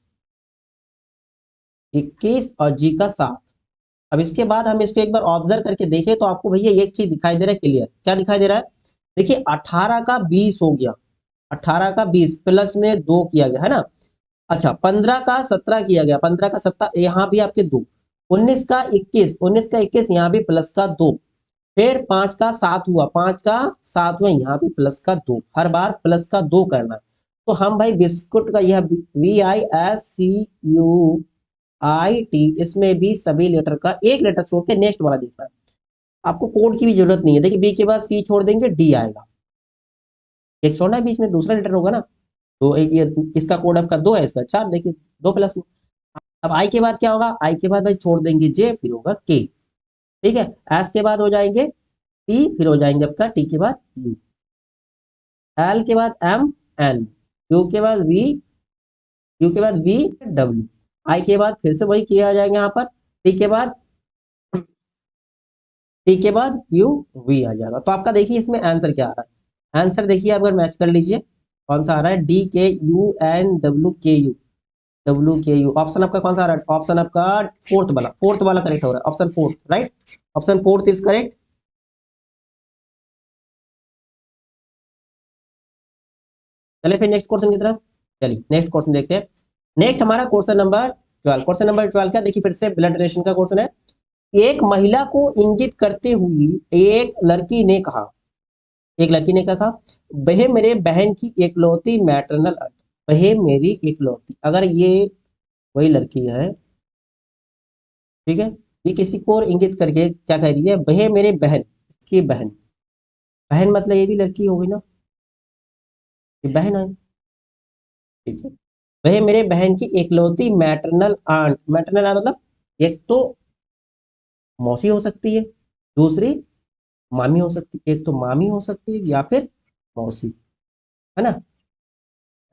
और जी का 7। अब इसके बाद हम इसको एक बार ऑब्जर्व करके देखें तो आपको भैया एक चीज दिखाई दे रहा है क्लियर। क्या दिखाई दे रहा है? देखिए 18 का 20 हो गया, 18 का 20 प्लस में 2 किया गया है ना। अच्छा 15 का 17 किया गया, 15 का 17 यहाँ भी आपके 2, 19 का 21, 19 का 21 यहाँ भी प्लस का 2, फिर 5 का 7 हुआ, 5 का 7 हुआ, यहाँ भी प्लस का 2, हर बार प्लस का 2 करना है। तो हम भाई बिस्कुट का यह VISCUIT, इसमें भी सभी लेटर का एक लेटर छोड़ के नेक्स्ट वाला देखना है। आपको कोड की भी जरूरत नहीं है, देखिए बी के बाद सी छोड़ देंगे डी आएगा, एक छोड़ना है बीच में दूसरा लेटर होगा ना। तो ये इसका कोड आपका 2 है, इसका 4, देखिए 2 प्लस में। अब आई के बाद क्या होगा? आई के बाद भाई छोड़ देंगे जे, फिर होगा के, ठीक है। एस के बाद हो जाएंगे टी, फिर हो जाएंगे आपका टी के बाद यू, एल के बाद एम एन, क्यू के बाद वी, क्यू के बाद वी डब्ल्यू, आई के बाद फिर से वही किया जाएगा यहाँ पर, टी के बाद टी के बाद यू वी आ जाएगा। तो आपका देखिए इसमें आंसर क्या आ रहा है? आंसर देखिए आप अगर मैच कर लीजिए, कौन सा आ रहा है? डी के यू एन डब्ल्यू के यू, डब्ल्यू के यू। ऑप्शन आपका कौन सा आ रहा है? ऑप्शन आपका फोर्थ वाला करेक्ट हो रहा है, option fourth, right, option fourth is correct. चलिए फिर नेक्स्ट क्वेश्चन की तरफ, चलिए नेक्स्ट क्वेश्चन देखते हैं। नेक्स्ट हमारा क्वेश्चन नंबर 12। क्वेश्चन नंबर 12 क्या? देखिए फिर से ब्लड रिलेशन का क्वेश्चन है। एक महिला को इंगित करते हुए एक लड़की ने कहा, वह मेरे बहन की एकलौती मैटरनल aunt, वह मेरी एकलौती, अगर ये वही लड़की है, ठीक है, ये किसी को और इंगित करके क्या कह रही है? वह मेरे बहन, इसकी बहन, बहन मतलब ये भी लड़की हो गई ना, ये बहन है, ठीक है। वह मेरे बहन की एकलौती मैटरनल आंट, मैटरनल आंट मतलब एक तो मौसी हो सकती है, दूसरी मामी हो सकती है, एक तो मामी हो सकती है या फिर मौसी, है ना।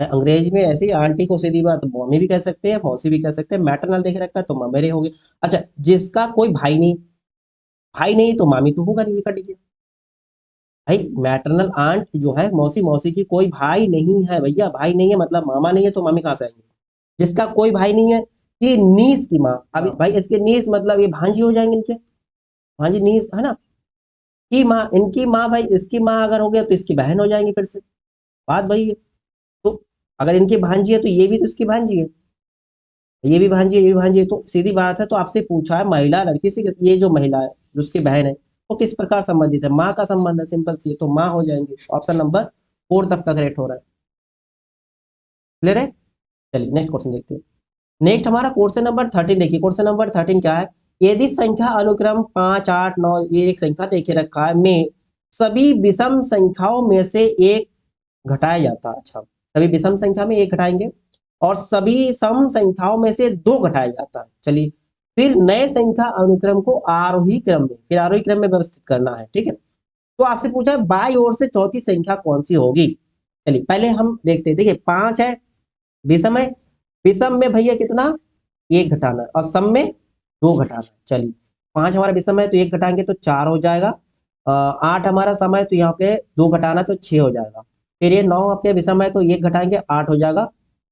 अंग्रेज में ऐसे ही आंटी को सीधी बात मम्मी भी कह सकते हैं, मौसी भी कह सकते हैं, मैटरनल देख रखा है तो ममेरे हो गए। अच्छा जिसका कोई भाई नहीं तो मामी तो होगा नहीं, ये कट गया। भाई मैटरनल आंट जो है मौसी, मौसी की कोई भाई नहीं है भैया, भाई नहीं है मतलब मामा नहीं है तो मामी कहाँ से आएंगे? जिसका कोई भाई नहीं है कि नीस की माँ, अब भाई इसके नीस मतलब ये भांजी हो जाएंगे इनके, भांजी नीस है ना, की माँ, इनकी माँ, भाई इसकी माँ अगर हो गया तो इसकी बहन हो जाएंगी फिर से, बात भाई है। तो अगर इनकी भांजी है तो ये भी तो इसकी भांजी है, ये भी भांजी है, ये भी भांजी है, तो सीधी बात है। तो आपसे पूछा है महिला लड़की से, ये जो महिला है जो उसकी बहन है वो किस प्रकार संबंधित है, माँ का संबंध है, सिंपल सी है, तो माँ हो जाएंगे। ऑप्शन नंबर 4 आपका करेक्ट हो रहा है। क्लियर है। चलिए नेक्स्ट क्वेश्चन देखते हैं। नेक्स्ट हमारा क्वेश्चन नंबर 13 देखिए। क्वेश्चन नंबर 13 क्या है, यदि संख्या अनुक्रम 5 8 9, ये एक संख्या देखे रखा है, में सभी विषम संख्याओं में से एक घटाया जाता है। अच्छा, सभी विषम संख्या में एक घटाएंगे और सभी सम संख्याओं में से दो घटाया जाता है। चलिए, फिर नए संख्या अनुक्रम को आरोही क्रम में, फिर आरोही क्रम में व्यवस्थित करना है। ठीक है, तो आपसे पूछा है बाई ओर से चौथी संख्या कौन सी होगी। चलिए पहले हम देखते हैं। देखिए 5 है, विषम है, विषम में भैया कितना, एक घटाना है, और सम में दो घटाना है। चलिए 5 हमारा विषम है तो एक घटाएंगे तो 4 हो जाएगा। 8 हमारा सम है तो यहाँ पे दो घटाना तो 6 हो जाएगा। फिर ये 9 आपके विषम है तो एक घटाएंगे 8 हो जाएगा।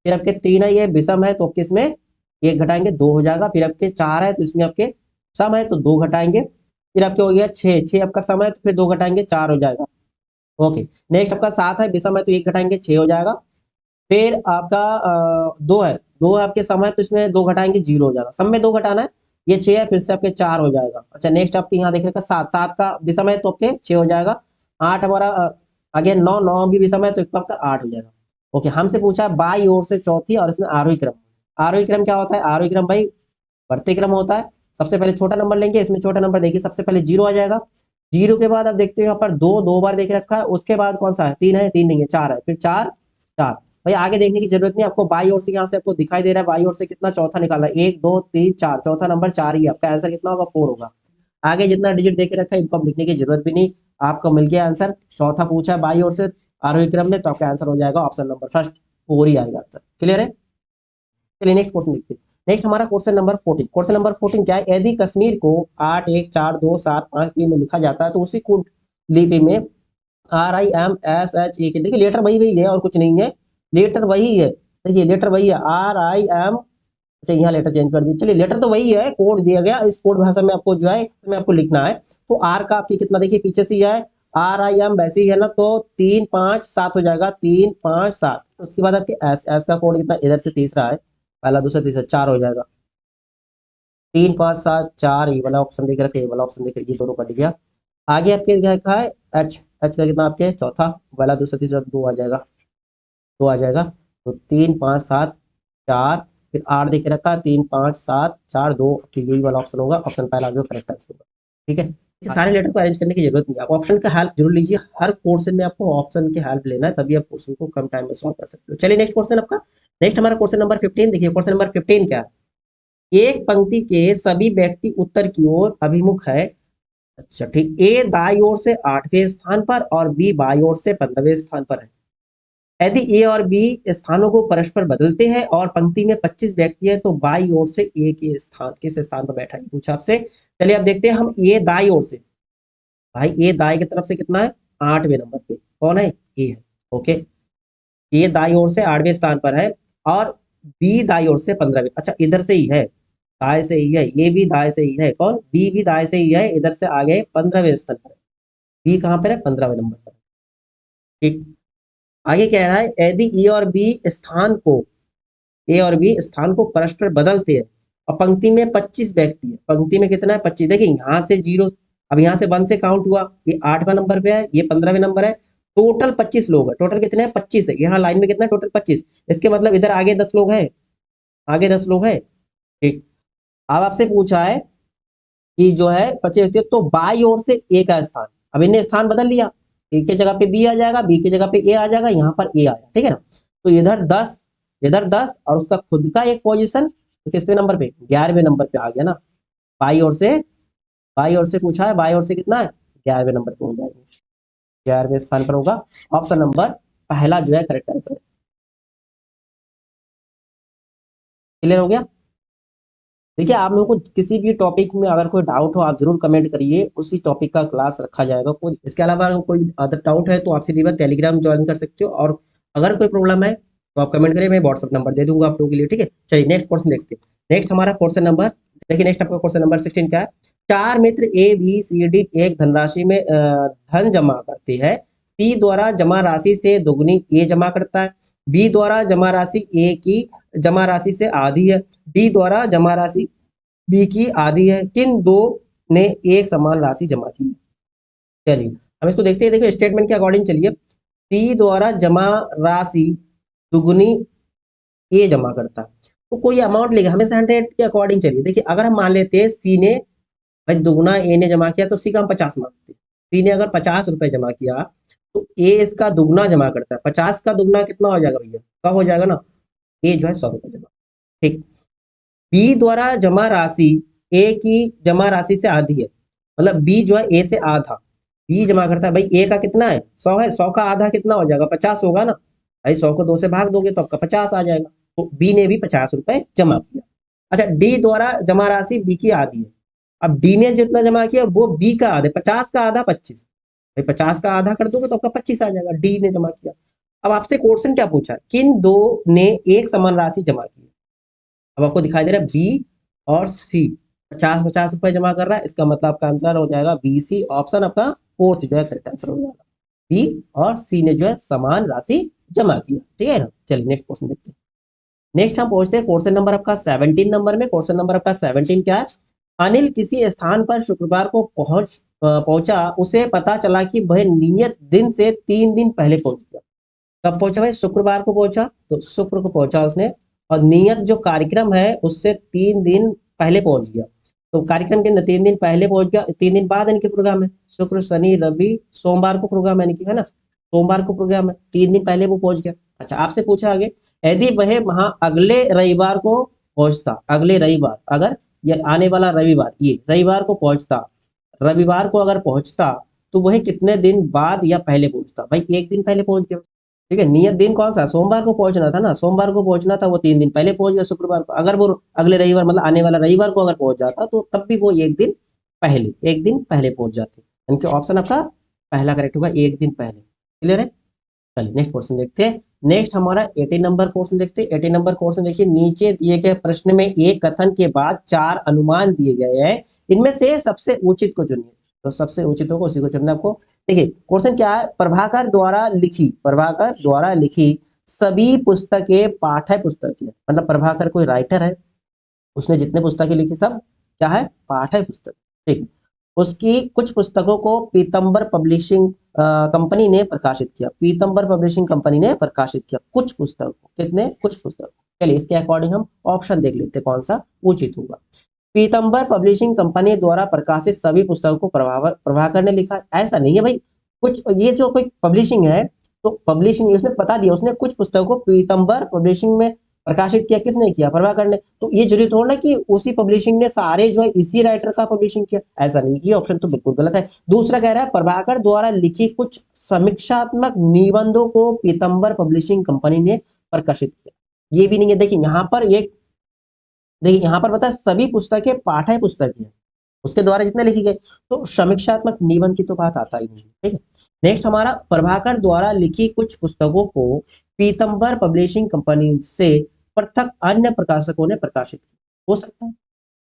फिर आपके 3 है, ये विषम है तो आपके इसमें एक घटाएंगे 2 हो जाएगा। फिर आपके 4 है तो इसमें आपके सम है तो 2 घटाएंगे। फिर आपके हो गया 6, 6 आपका सम है तो फिर 2 घटाएंगे 4 हो जाएगा। ओके, नेक्स्ट आपका 7 है, विषम है तो एक घटाएंगे 6 हो जाएगा। फिर आपका 2 है, 2 आपके सम है तो इसमें 2 घटाएंगे 0 हो जाएगा। सम में 2 घटाना है, ये 6 है, फिर से आपके 4 हो जाएगा। अच्छा नेक्स्ट आपके यहाँ देख रहे 7, 7 का विषम है तो आपके 6 हो जाएगा। 8 हमारा आगे 9, 9 भी विषम है तो इसका आपका 8 हो जाएगा। ओके, हमसे पूछा है बाई ओर से चौथी और इसमें आरोही क्रम। आरोही क्रम क्या होता है, आरोही क्रम भाई बढ़ते क्रम होता है। सबसे पहले छोटा नंबर लेंगे, इसमें छोटा नंबर देखिए, सबसे पहले 0 आ जाएगा। 0 के बाद आप देखते हो यहाँ पर 2, 2 बार देख रखा है। उसके बाद कौन सा है, 3 है, 3 नहीं है, 4 है, फिर 4, 4। भाई आगे देखने की जरूरत नहीं, आपको बाई ओर से यहाँ से आपको दिखाई दे रहा है, बाई ओर से कितना चौथा निकालना है, 1 2 3 4, चौथा नंबर 4 ही है। आपका आंसर कितना होगा, 4 होगा। आगे जितना डिजिट देके रखा है इनको आप लिखने की जरूरत भी नहीं, आपको मिल गया आंसर। चौथा पूछा है बाई ओर से आरोही क्रम में, तो आपका आंसर हो जाएगा ऑप्शन नंबर फर्स्ट, 4 ही आएगा आंसर। क्लियर है। चलिए नेक्स्ट क्वेश्चन देखते हैं। नेक्स्ट हमारा क्वेश्चन नंबर 14। क्वेश्चन नंबर 14 क्या है, यदि कश्मीर को 8 1 4 2 7 5 3 में लिखा जाता है तो उसी कोड लिपि में RIMSHE के, देखिए लेटर वही वही है और कुछ नहीं है, लेटर वही है। देखिए लेटर वही है, RIM, अच्छा यहाँ लेटर चेंज कर दी। चलिए लेटर तो वही है, कोड दिया गया, इस कोड भाषा में आपको जो है में आपको लिखना है। तो आर का आपकी कितना, देखिए पीछे से ही है, RIM वैसे ही है ना, तो 3 5 7 हो जाएगा, 3 5 7। उसके बाद आपके एस, एस का कोड कितना, इधर से तीसरा है, पहला दूसरा तीसरा 4 हो जाएगा। 3 5 7 4, ये वाला ऑप्शन देख रखे, ये वाला ऑप्शन देख रखे, ये दोनों कट गया। आगे आपके क्या लिखा है, एच, एच का कितना आपके चौथा, पहला दूसरा तीसरा 2 आ जाएगा, 2 आ जाएगा। तो 3 5 7 4, फिर 8 देख रखा है, 3 5 7 4 2, यही वाला ऑप्शन होगा, ऑप्शन पहला जो करेक्ट आंसर होगा। ठीक है, ये सारे लेटर को अरेंज करने की जरूरत नहीं है, आप ऑप्शन का हेल्प जरूर लीजिए। हर क्वेश्चन में आपको ऑप्शन की हेल्प लेना है, तभी आप क्वेश्चन को कम टाइम में सॉल्व कर सकते हो। चलिए नेक्स्ट क्वेश्चन आपका, नेक्स्ट हमारा क्वेश्चन नंबर 15 देखिए। क्वेश्चन नंबर 15 क्या है, एक पंक्ति के सभी व्यक्ति उत्तर की ओर अभिमुख है। अच्छा ठीक, ए दाई ओर से 8वें स्थान पर और बी बाई ओर से 15वें स्थान पर है। यदि ए और बी स्थानों को परस्पर बदलते हैं और पंक्ति में 25 व्यक्ति है तो बाई ओर से ए के स्थान, किस स्थान पर बैठा है पूछा आपसे। चलिए अब देखते हैं हम, ए दाई ओर से, भाई ए दाई की तरफ से कितना है, 8वें नंबर पे कौन है, ए है। ओके, ए दाई ओर से 8वें स्थान पर है और बी दाई ओर से 15वें, अच्छा इधर से ही है, दाएं से ही है, ये भी दाएं से ही है, कौन, बी भी दाएं से ही है, इधर से आगे 15वें स्थान पर है। बी कहाँ पर है, 15वें नंबर पर। ठीक, आगे कह रहा है यदि ए और बी स्थान को परस्पर बदलते हैं और पंक्ति में 25 व्यक्ति है, पंक्ति में कितना है 25, देखिए यहाँ से 0, अब यहाँ से 1 से काउंट हुआ, ये 8वां नंबर पे है, ये 15वें नंबर है, टोटल 25 लोग है, टोटल कितने हैं 25 है, यहाँ लाइन में कितना है टोटल 25, इसके मतलब इधर आगे 10 लोग हैं, आगे 10 लोग हैं। ठीक, अब आपसे पूछा है कि जो है 25 व्यक्ति, तो बाई ओर से ए का स्थान, अब इन्हें स्थान बदल लिया, ए की जगह पे बी आ जाएगा, बी की जगह पे ए आ जाएगा, यहाँ पर ए आया, ठीक है ना। तो इधर 10, इधर 10 और उसका खुद का एक पोजीशन, तो किसवें नंबर पे, 11वें नंबर पे आ गया ना। बाई ओर से, बाई ओर से पूछा है, बाई ओर से कितना है, 11वें नंबर पे हो जाएगा, 11वें स्थान पर होगा। ऑप्शन नंबर पहला जो है करेक्ट आंसर। क्लियर हो गया। देखिए आप लोगों को किसी भी टॉपिक में अगर कोई डाउट हो आप जरूर कमेंट करिए, उसी टॉपिक का क्लास रखा जाएगा। कोई इसके अलावा अगर कोई अदर डाउट है तो आप सीधे टेलीग्राम ज्वाइन कर सकते हो, और अगर कोई प्रॉब्लम है तो आप कमेंट करिए, मैं व्हाट्सअप नंबर दे दूंगा आप लोगों के लिए। ठीक है, चलिए नेक्स्ट क्वेश्चन देखते हैं। नेक्स्ट हमारा क्वेश्चन नंबर, देखिए नेक्स्ट आपका क्वेश्चन नंबर 16 क्या है, चार मित्र ए बी सी डी एक धनराशि में धन जमा करते हैं, सी द्वारा जमा राशि से दोगुनी ए जमा करता है, बी द्वारा जमा राशि ए की जमा राशि से आधी है, डी द्वारा जमा राशि बी की आधी है, किन दो ने एक समान राशि जमा की है। चलिए हम इसको देखते हैं। देखो स्टेटमेंट के अकॉर्डिंग चलिए, सी द्वारा जमा राशि दुगुनी ए जमा करता है, तो कोई अमाउंट लेगा हमेशा 100 के अकॉर्डिंग। चलिए देखिए, अगर हम मान लेते हैं सी ने भाई दुगुना ए ने जमा किया, तो सी का हम 50 मानते हैं। सी ने अगर 50 रुपए जमा किया, तो ए इसका दुगुना जमा करता है। 50 का दुगुना कितना हो जाएगा भैया, का हो जाएगा ना, ए जो है 100 रुपए जमा। ठीक। बी द्वारा जमा राशि ए की जमा राशि से आधी है, मतलब बी जो है ए से आधा बी जमा करता है। भाई ए का कितना है, 100 है, 100 का आधा कितना हो जाएगा, 50 होगा ना। भाई 100 को 2 से भाग दोगे तो आपका 50 आ जाएगा। तो बी ने भी 50 रुपए जमा किया। अच्छा, डी द्वारा जमा राशि बी की आधी है। अब डी ने जितना जमा किया वो बी का आधा, 50 का आधा 25। भाई 50 का आधा कर दोगे तो आपका 25 आ जाएगा, डी ने जमा किया। अब आपसे क्वेश्चन क्या पूछा है, किन दो ने एक समान राशि जमा की। अब आपको दिखाई दे रहा है बी और सी 50-50 रुपए जमा कर रहा है, इसका मतलब आपका आंसर हो जाएगा बी सी ऑप्शन, आपका फोर्थ जो है करेक्ट आंसर हो जाएगा। बी और सी ने जो है समान राशि जमा किया। ठीक है ना। चलिए नेक्स्ट क्वेश्चन देखते हैं। नेक्स्ट हम पहुंचते हैं क्वेश्चन नंबर आपका 17 नंबर में। क्वेश्चन नंबर आपका 17 क्या है, अनिल किसी स्थान पर शुक्रवार को पहुंचा, उसे पता चला कि वह नियत दिन से 3 दिन पहले पहुंच गया। कब पहुंचा भाई, शुक्रवार को पहुंचा, तो शुक्र को पहुंचा उसने, और नियत जो कार्यक्रम है उससे 3 दिन पहले पहुंच गया। तो कार्यक्रम के 3 दिन पहले पहुंच गया, 3 दिन बाद इनके प्रोग्राम है, शुक्र शनि रवि सोमवार को प्रोग्राम है इनकी, है ना, सोमवार को प्रोग्राम है, 3 दिन पहले वो पहुंच गया। अच्छा, आपसे पूछा आगे, यदि वह वहां अगले रविवार को पहुंचता, अगले रविवार, अगर ये आने वाला रविवार, ये रविवार को पहुंचता, रविवार को अगर पहुंचता, तो वह कितने दिन बाद या पहले पहुंचता। भाई 1 दिन पहले पहुंच गया। ठीक है, नियत दिन कौन सा, सोमवार को पहुंचना था ना, सोमवार को पहुंचना था, वो 3 दिन पहले पहुंच गया शुक्रवार को। अगर वो अगले रविवार मतलब आने वाला रविवार को अगर पहुंच जाता, तो तब भी वो 1 दिन पहले पहुंच जाते। इनके ऑप्शन आपका पहला करेक्ट होगा, 1 दिन पहले। क्लियर है। चलिए नेक्स्ट क्वेश्चन देखते हैं। नेक्स्ट हमारा 18 नंबर क्वेश्चन देखते हैं। 18 नंबर क्वेश्चन देखिए, नीचे दिए गए प्रश्न में एक कथन के बाद 4 अनुमान दिए गए हैं, इनमें से सबसे उचित को चुनिए। तो सबसे उचित होगा उसी को चुनना है आपको। देखिए क्वेश्चन क्या है, प्रभाकर द्वारा लिखी सभी पुस्तकें पाठ्य पुस्तक है। मतलब प्रभाकर कोई राइटर है, उसने जितने पुस्तकें लिखी सब क्या है, पाठ्य पुस्तक। ठीक। उसकी कुछ पुस्तकों को पीतंबर पब्लिशिंग कंपनी ने प्रकाशित किया, पीतंबर पब्लिशिंग कंपनी ने प्रकाशित किया कुछ पुस्तकों, कितने, कुछ पुस्तक। चलिए इसके अकॉर्डिंग हम ऑप्शन देख लेते हैं कौन सा उचित होगा। पीतंबर पब्लिशिंग कंपनी द्वारा प्रकाशित सभी पुस्तकों को प्रभाकर ने लिखा, ऐसा नहीं है भाई। कुछ ये जो कोई पब्लिशिंग है, तो पब्लिशिंग उसने बता दिया, उसने कुछ पुस्तकों को पीतंबर पब्लिशिंग में प्रकाशित किया, किसने किया, प्रभाकर ने। तो ये जरूरी थोड़ा ना कि उसी पब्लिशिंग ने सारे जो है इसी राइटर का पब्लिशिंग किया, ऐसा नहीं, ये ऑप्शन तो बिल्कुल गलत है। दूसरा कह रहा है प्रभाकर द्वारा लिखी कुछ समीक्षात्मक निबंधों को पीतंबर पब्लिशिंग कंपनी ने प्रकाशित किया, ये भी नहीं है। देखिए यहाँ पर एक, देखिए यहाँ पर बता सभी पुस्तकें पाठ्य पुस्तक है, उसके द्वारा जितने लिखी गई, तो समीक्षात्मक निबंध की तो बात आता ही नहीं। ठीक है। नेक्स्ट हमारा, प्रभाकर द्वारा लिखी कुछ पुस्तकों को पीतंबर पब्लिशिंग कंपनी से पृथक अन्य प्रकाशकों ने प्रकाशित किया, हो सकता है,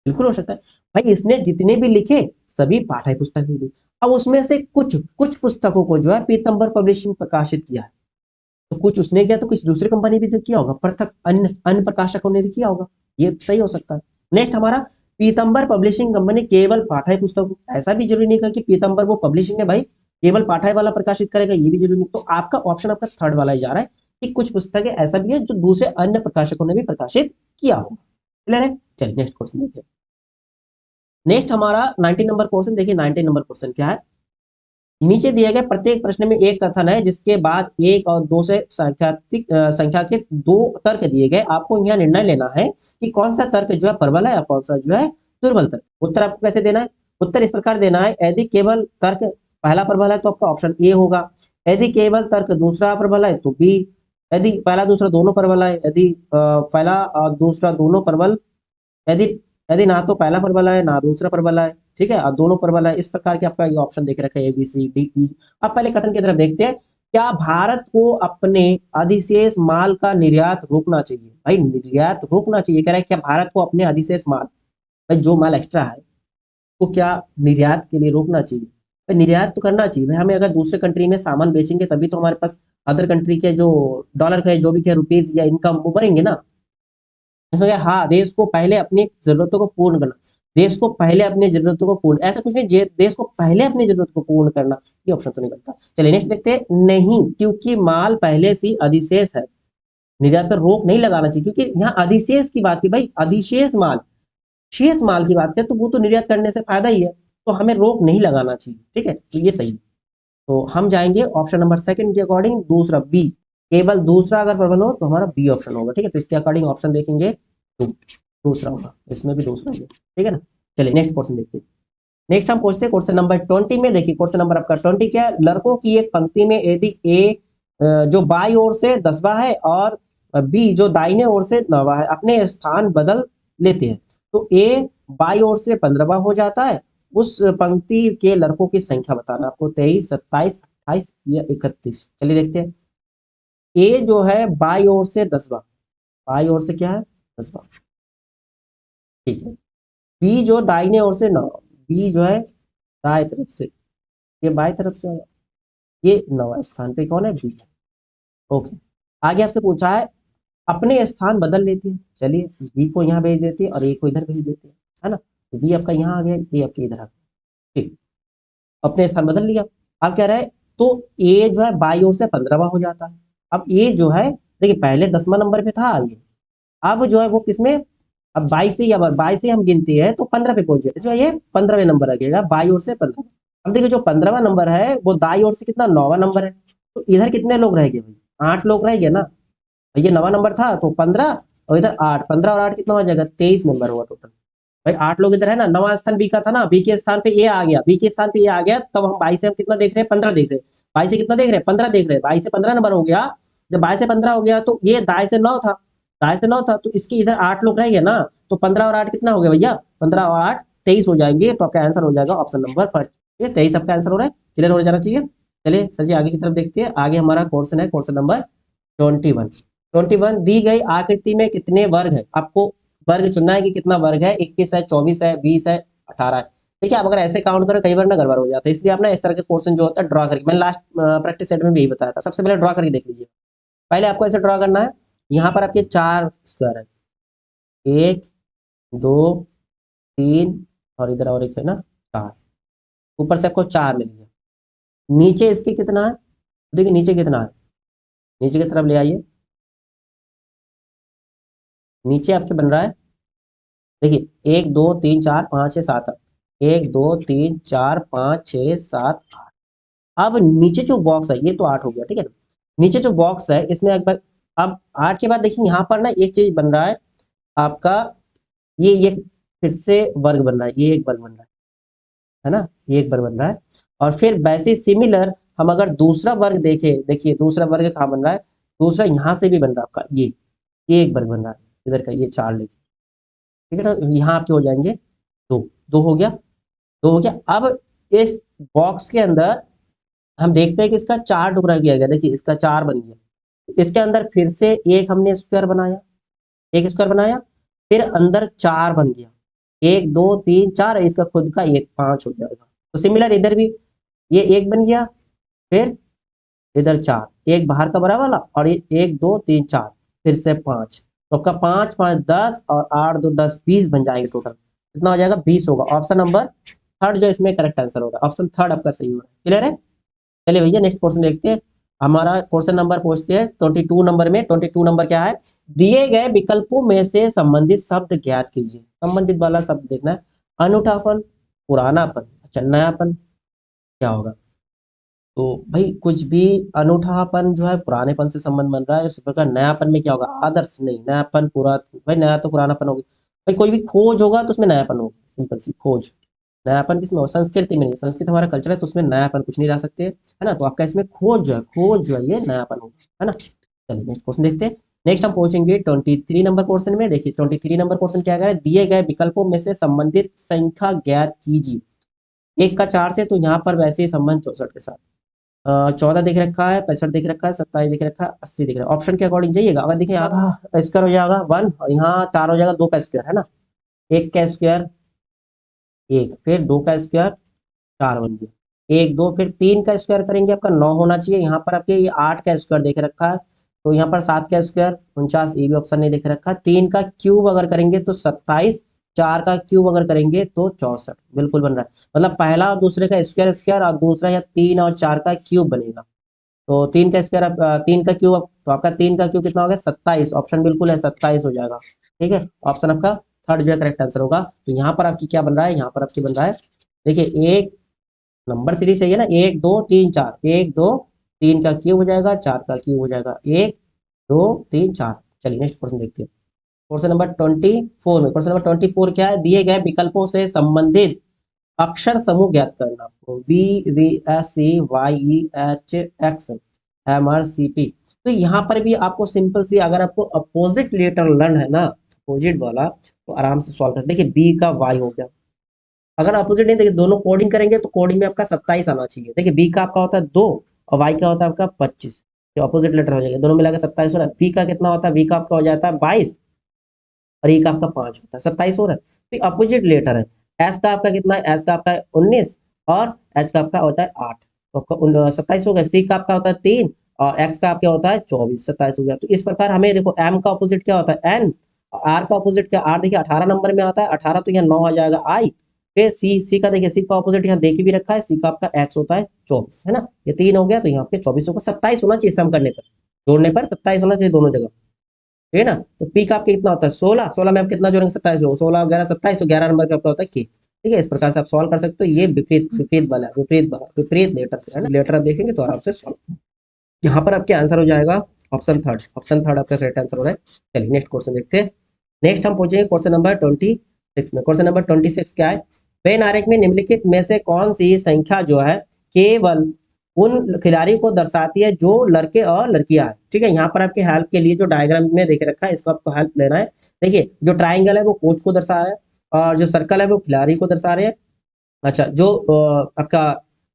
बिल्कुल हो सकता है। भाई इसने जितने भी लिखे सभी पाठ्य पुस्तक ही लिखी, अब उसमें से कुछ कुछ पुस्तकों को जो है पीतंबर पब्लिशिंग प्रकाशित किया है, तो कुछ उसने किया तो किसी दूसरी कंपनी भी तो किया होगा, पृथक अन्य अन्य प्रकाशकों ने भी किया होगा, ये सही हो सकता है। नेक्स्ट हमारा, पीतंबर पब्लिशिंग कंपनी केवल पाठ्य पुस्तक, ऐसा भी जरूरी नहीं कि पीतंबर वो पब्लिशिंग है भाई केवल पाठ्य वाला प्रकाशित करेगा, ये भी जरूरी नहीं। तो आपका ऑप्शन आपका थर्ड वाला ही जा रहा है कि कुछ पुस्तकें ऐसा भी है जो दूसरे अन्य प्रकाशकों ने भी प्रकाशित किया होगा। क्लियर है। चलिए नेक्स्ट क्वेश्चन देखिए। नेक्स्ट हमारा 19 नंबर क्वेश्चन देखिए। 19 नंबर क्वेश्चन क्या है, नीचे दिए गए प्रत्येक प्रश्न में एक कथन है जिसके बाद 1 और 2 से संख्या के 2 तर्क दिए गए, आपको यह निर्णय लेना है कि कौन सा तर्क जो है प्रबल है या कौन सा जो है दुर्बल तर्क। उत्तर आपको कैसे देना है, उत्तर इस प्रकार देना है, यदि केवल तर्क पहला प्रबल है तो आपका ऑप्शन ए होगा, यदि केवल तर्क दूसरा प्रबल है तो बी, यदि पहला दूसरा दोनों प्रबल है, यदि पहला और दूसरा दोनों प्रबल, यदि यदि ना तो पहला प्रबल है ना दूसरा प्रबल है, ठीक है, और दोनों प्रबल है, इस प्रकार के आपका ये ऑप्शन देख रखा है ABCDE। अब पहले कथन की तरफ देखते हैं, क्या भारत को अपने अधिशेष माल का निर्यात रोकना चाहिए। भाई निर्यात रोकना चाहिए, कह रहा है क्या भारत को अपने अधिशेष माल, भाई जो माल एक्स्ट्रा है तो क्या निर्यात के लिए रोकना चाहिए। भाई निर्यात तो करना चाहिए भाई, हमें अगर दूसरे कंट्री में सामान बेचेंगे तभी तो हमारे पास अदर कंट्री के जो डॉलर का जो भी क्या रुपीज या इनकम वो भरेंगे ना। इसमें क्या, हाँ देश को पहले अपनी जरूरतों को पूर्ण करना, देश को पहले अपनी जरूरतों को पूर्ण, ऐसा कुछ नहीं देश को पहले अपनी जरूरत को पूर्ण करना, ये ऑप्शन तो नहीं बनता। चलिए नेक्स्ट देखते हैं, नहीं क्योंकि माल पहले से ही अधिशेष है, निर्यात पर रोक नहीं लगाना चाहिए, क्योंकि यहाँ अधिशेष की बात की भाई, अधिशेष माल, शेष माल की बात करें तो वो तो निर्यात करने से फायदा ही है, तो हमें रोक नहीं लगाना चाहिए, ठीक है, तो ये सही है। तो हम जाएंगे ऑप्शन नंबर सेकंड के अकॉर्डिंग, दूसरा बी, केवल दूसरा अगर प्रबल हो तो हमारा बी ऑप्शन होगा, ठीक है, तो इसके अकॉर्डिंग ऑप्शन देखेंगे तो दूसरा होगा, इसमें भी दूसरा होगा, ठीक है ना। चलिए नेक्स्ट क्वेश्चन देखते हैं। नेक्स्ट हम पूछते हैं क्वेश्चन नंबर 20 में, देखिए क्वेश्चन नंबर आपका 20 क्या है, लड़कों की एक पंक्ति में यदि ए जो बाई ओर से 10वां है और बी जो दाहिने ओर से 9वां है अपने स्थान बदल लेते हैं, तो ए बाई ओर से 15वां हो जाता है, उस पंक्ति के लड़कों की संख्या बताना आपको, 23, 27, 28 या 31। चलिए देखते हैं, ए जो है बाई ओर से 10वां, बाई ओर से क्या है 10वां, ठीक है, बी जो दाहिने ओर से 9, बी जो है दाएं तरफ से, ये बाएं तरफ से होगा, ये 9वां स्थान पे कौन है, बी है। ओके, आगे आपसे पूछा है अपने स्थान बदल लेती है, चलिए बी को यहाँ भेज देते हैं और ए को इधर भेज देते हैं, है ना, तो बी आपका यहाँ आ गया, ए आपके इधर आ गया, ठीक, अपने स्थान बदल लिया। अब कह रहा है तो ए जो है बाई ओर से 15वां हो जाता है, अब ए जो है देखिए पहले 10वां नंबर पे था ये, अब जो है वो किसमें, अब 22 से, या 22 से हम गिनते हैं तो 15 पे पहुंच गया, इसमें ये 15वें नंबर रखेगा, बाई ओर से 15। अब देखिए जो 15वां नंबर है वो दाई ओर से कितना 9वां नंबर है, तो इधर कितने लोग रह गए भाई, 8 लोग रह गए ना, ये 9वां नंबर था तो 15, और इधर 8, 15 और 8 कितना हो जाएगा, 23 नंबर हुआ टोटल। भाई 8 लोग इधर है ना, 9वां स्थान बी का था ना, बी के स्थान पे ए आ गया, बी के स्थान पे ए आ गया, तब हम 22 से हम कितना देख रहे हैं, 15 देख रहे हैं, 22 से कितना देख रहे हैं, 15 देख रहे हैं, 22 से 15 नंबर हो गया। जब 22 से 15 हो गया तो ये दाएं से 9 था, दाएं से 9 था तो इसके इधर 8 लोग रह गए ना, तो 15 और 8 कितना हो गया भैया, 15 और 8 23 हो जाएंगे, तो आपका आंसर हो जाएगा ऑप्शन नंबर फर्स्ट, ये 23 आपका आंसर हो रहा है, क्लियर हो जाना चाहिए। चलिए सर जी आगे की तरफ देखते हैं, आगे हमारा क्वेश्चन है क्वेश्चन नंबर 21। 21 दी गई आकृति में कितने वर्ग है, आपको वर्ग चुनना है कि कितना वर्ग है, 21 है, 24 है, 20 है, 18 है। देखिए आप अगर ऐसे काउंट करें कई बार ना गड़बड़ हो जाता है, इसलिए आप ना इस तरह के क्वेश्चन जो होता है ड्रॉ करके, मैंने लास्ट प्रैक्टिस सेट में भी यही बताया था, सबसे पहले ड्रॉ करके देख लीजिए। पहले आपको ऐसे ड्रॉ करना है, यहाँ पर आपके 4 स्क्वायर है, 1, 2, 3 और इधर और एक है ना 4, ऊपर से आपको 4 मिल गया, नीचे इसके कितना है, देखिए नीचे कितना है, नीचे की तरफ ले आइए, नीचे आपके बन रहा है, देखिए 1, 2, 3, 4, 5, 6, 7, 8, 1, 2, 3, 4, 5, 6, 7, 8। अब नीचे जो बॉक्स है ये तो 8 हो गया, ठीक है ना, नीचे जो बॉक्स है इसमें एक बार, अब 8 के बाद देखिए यहाँ पर ना एक चीज बन रहा है आपका, ये फिर से वर्ग बन रहा है, ये एक वर्ग बन रहा है ना, ये एक वर्ग बन रहा है, और फिर वैसे सिमिलर हम अगर दूसरा वर्ग देखें, देखिए दूसरा वर्ग कहाँ बन रहा है, दूसरा यहाँ से भी बन रहा है आपका, ये एक वर्ग बन रहा है इधर का, ये 4 लेके, ठीक है ना, यहाँ आपके हो जाएंगे 2, 2 हो गया, 2 हो गया। अब इस बॉक्स के अंदर हम देखते हैं कि इसका 4 टुकड़ा किया गया, देखिए इसका 4 बन गया, इसके अंदर फिर से एक हमने स्क्वायर बनाया, एक स्क्वायर बनाया, फिर अंदर 4 बन गया, 1, 2, 3, 4 है, इसका खुद का एक 5 हो जाएगा, तो सिमिलर इधर भी ये एक बन गया, फिर इधर 4, एक बाहर का बड़ा वाला, और ये 1, 2, 3, 4, फिर से 5, तो आपका 5, 5, 10 और 8, 2, 10, 20 बन जाएंगे टोटल, कितना हो जाएगा 20 होगा, ऑप्शन नंबर थर्ड जो इसमें करेक्ट आंसर होगा, ऑप्शन थर्ड आपका सही होगा, क्लियर है। चलिए भैया नेक्स्ट क्वेश्चन देखते हैं, हमारा क्वेश्चन नंबर पूछते हैं 22 नंबर में, 22 नंबर क्या है, दिए गए विकल्पों में से संबंधित शब्द ज्ञात कीजिए, संबंधित वाला शब्द देखना है, अनूठापन, पुरानापन, अच्छा नयापन, क्या होगा, तो भाई कुछ भी, अनूठापन जो है पुरानेपन से संबंध बन रहा है, उसी प्रकार नयापन में क्या होगा, आदर्श नहीं, नयापन पूरा, भाई नया तो पुरानापन होगी, भाई कोई भी खोज होगा तो उसमें नयापन होगा, सिंपल सी खोज, नयापन किसमें होगा, संस्कृति में नहीं, संस्कृत हमारा कल्चर है तो उसमें नयापन कुछ नहीं ला सकते है ना, तो आपका इसमें खोज जो है ये नयापन होगा, है ना। चलिए नेक्स्ट क्वेश्चन देखते हैं, नेक्स्ट हम पहुंचेंगे 23 नंबर क्वेश्चन में, देखिए 23 नंबर क्वेश्चन क्या है, दिए गए विकल्पों में से संबंधित संख्या ज्ञात कीजिए, 1 का 4 से, तो यहाँ पर वैसे ही संबंध 64 के साथ, 14 दिख रखा है, 65 दिख रखा है, 27 दिख रखा है, 80 दिख रहा है, ऑप्शन के अकॉर्डिंग जाइएगा, अगर देखिए आधा स्क्वायर हो जाएगा 1, और यहाँ 4 हो जाएगा 2 का स्क्वायर, है ना, 1 का स्क्वायर 1, फिर 2 का स्क्वायर 4 बन गया, 1 2 फिर 3 का स्क्वायर करेंगे आपका 9 होना चाहिए। यहाँ पर आपके ये 8 का स्क्वायर देख रखा है, तो यहाँ पर 7 का स्क्वायर 49, ये भी ऑप्शन नहीं देख रखा। 3 का क्यूब अगर करेंगे तो 27, 4 का क्यूब अगर करेंगे तो 64, बिल्कुल बन रहा है। मतलब पहला और दूसरे का स्क्वायर स्क्वायर और दूसरा या 3 और 4 का क्यूब बनेगा। तो 3 का स्क्वायर 3 का क्यूब, तो आपका 3 का क्यूब कितना हो गया 27, ऑप्शन बिल्कुल है 27 हो जाएगा। ठीक है, ऑप्शन आपका थर्ड जो है करेक्ट आंसर होगा। तो यहाँ पर आपकी क्या बन रहा है, यहाँ पर आपकी बन रहा है, देखिए एक नंबर सीरीज चाहिए ना, 1 2 3 4, 1 2 3 का क्यूब हो जाएगा, 4 का क्यूब हो जाएगा, 1 2 3 4। चलिए नेक्स्ट क्वेश्चन देखते हैं। क्वेश्चन नंबर 24 में, क्वेश्चन नंबर 24 क्या है, दिए गए विकल्पों से संबंधित अक्षर समूह ज्ञात करना। आपको B V S C Y E H X M R C P. तो यहाँ पर भी आपको सिंपल सी, अगर आपको अपोजिट लेटर लर्न है ना, अपोजिट वाला, तो आराम से सॉल्व कर। देखिए बी का वाई हो गया, अगर अपोजिट नहीं, देखिए दोनों कोडिंग करेंगे तो कोडिंग में आपका 27 आना चाहिए। देखिए बी का आपका होता है 2 और वाई का होता है आपका 25, जो अपोजिट लेटर हो जाएगा, दोनों मिला के 27 हो रहा है। बी का कितना होता है, बी का आपका हो जाता है 22 और ई का आपका 5 होता है, 27 हो रहा है। तो अपोजिट लेटर है। एस का आपका कितना है, एस का आपका 19 और एच का आपका होता है 8, तो आपका 27 हो गया। सी का आपका होता है 3 और एक्स का आपका होता है 24, 27 हो गया। तो इस प्रकार हमें देखो एम का अपोजिट क्या होता है एन, आर का अपोजिट क्या, आर देखिए 18 नंबर में आता है, 18 तो यहाँ 9 आ जाएगा आई। फिर सी का देखिए, सी का ऑपोजिट यहाँ देख भी रखा है, सी का आपका एक्स होता है 24, है ना, ये 3 हो गया, तो यहाँ पे 24 होगा, 27 होना चाहिए सम करने पर, जोड़ने पर 27 होना चाहिए दोनों जगह, ठीक है ना। तो पी का आपका कितना होता है 16, 16 में आप कितना जोड़ेंगे 27 होगा, 16 11 27, तो 11 नंबर पे आपका होता है के। ठीक है, इस प्रकार से आप सॉल्व कर सकते हो। ये विपरीत विपरीत वाला विपरीत लेटर से है ना, लेटर आप देखेंगे तो आराम से सॉल्व। यहाँ पर आपके आंसर हो जाएगा ऑप्शन थर्ड, ऑप्शन थर्ड आपका करेक्ट आंसर हो रहा है। चलिए नेक्स्ट क्वेश्चन देखते हैं। नेक्स्ट हम पहुंचेंगे क्वेश्चन नंबर 26 में। क्वेश्चन नंबर 26 क्या है, वेन आरेख में निम्नलिखित में से कौन सी संख्या जो है केवल उन खिलाड़ी को दर्शाती है जो लड़के और लड़कियां हैं। ठीक है, यहाँ पर आपके हेल्प के लिए जो डायग्राम में देख रखा है, इसको आपको हेल्प लेना है। देखिए जो ट्राइंगल है वो कोच को दर्शा रहा है और जो सर्कल है वो खिलाड़ी को दर्शा रहे हैं। अच्छा, जो आपका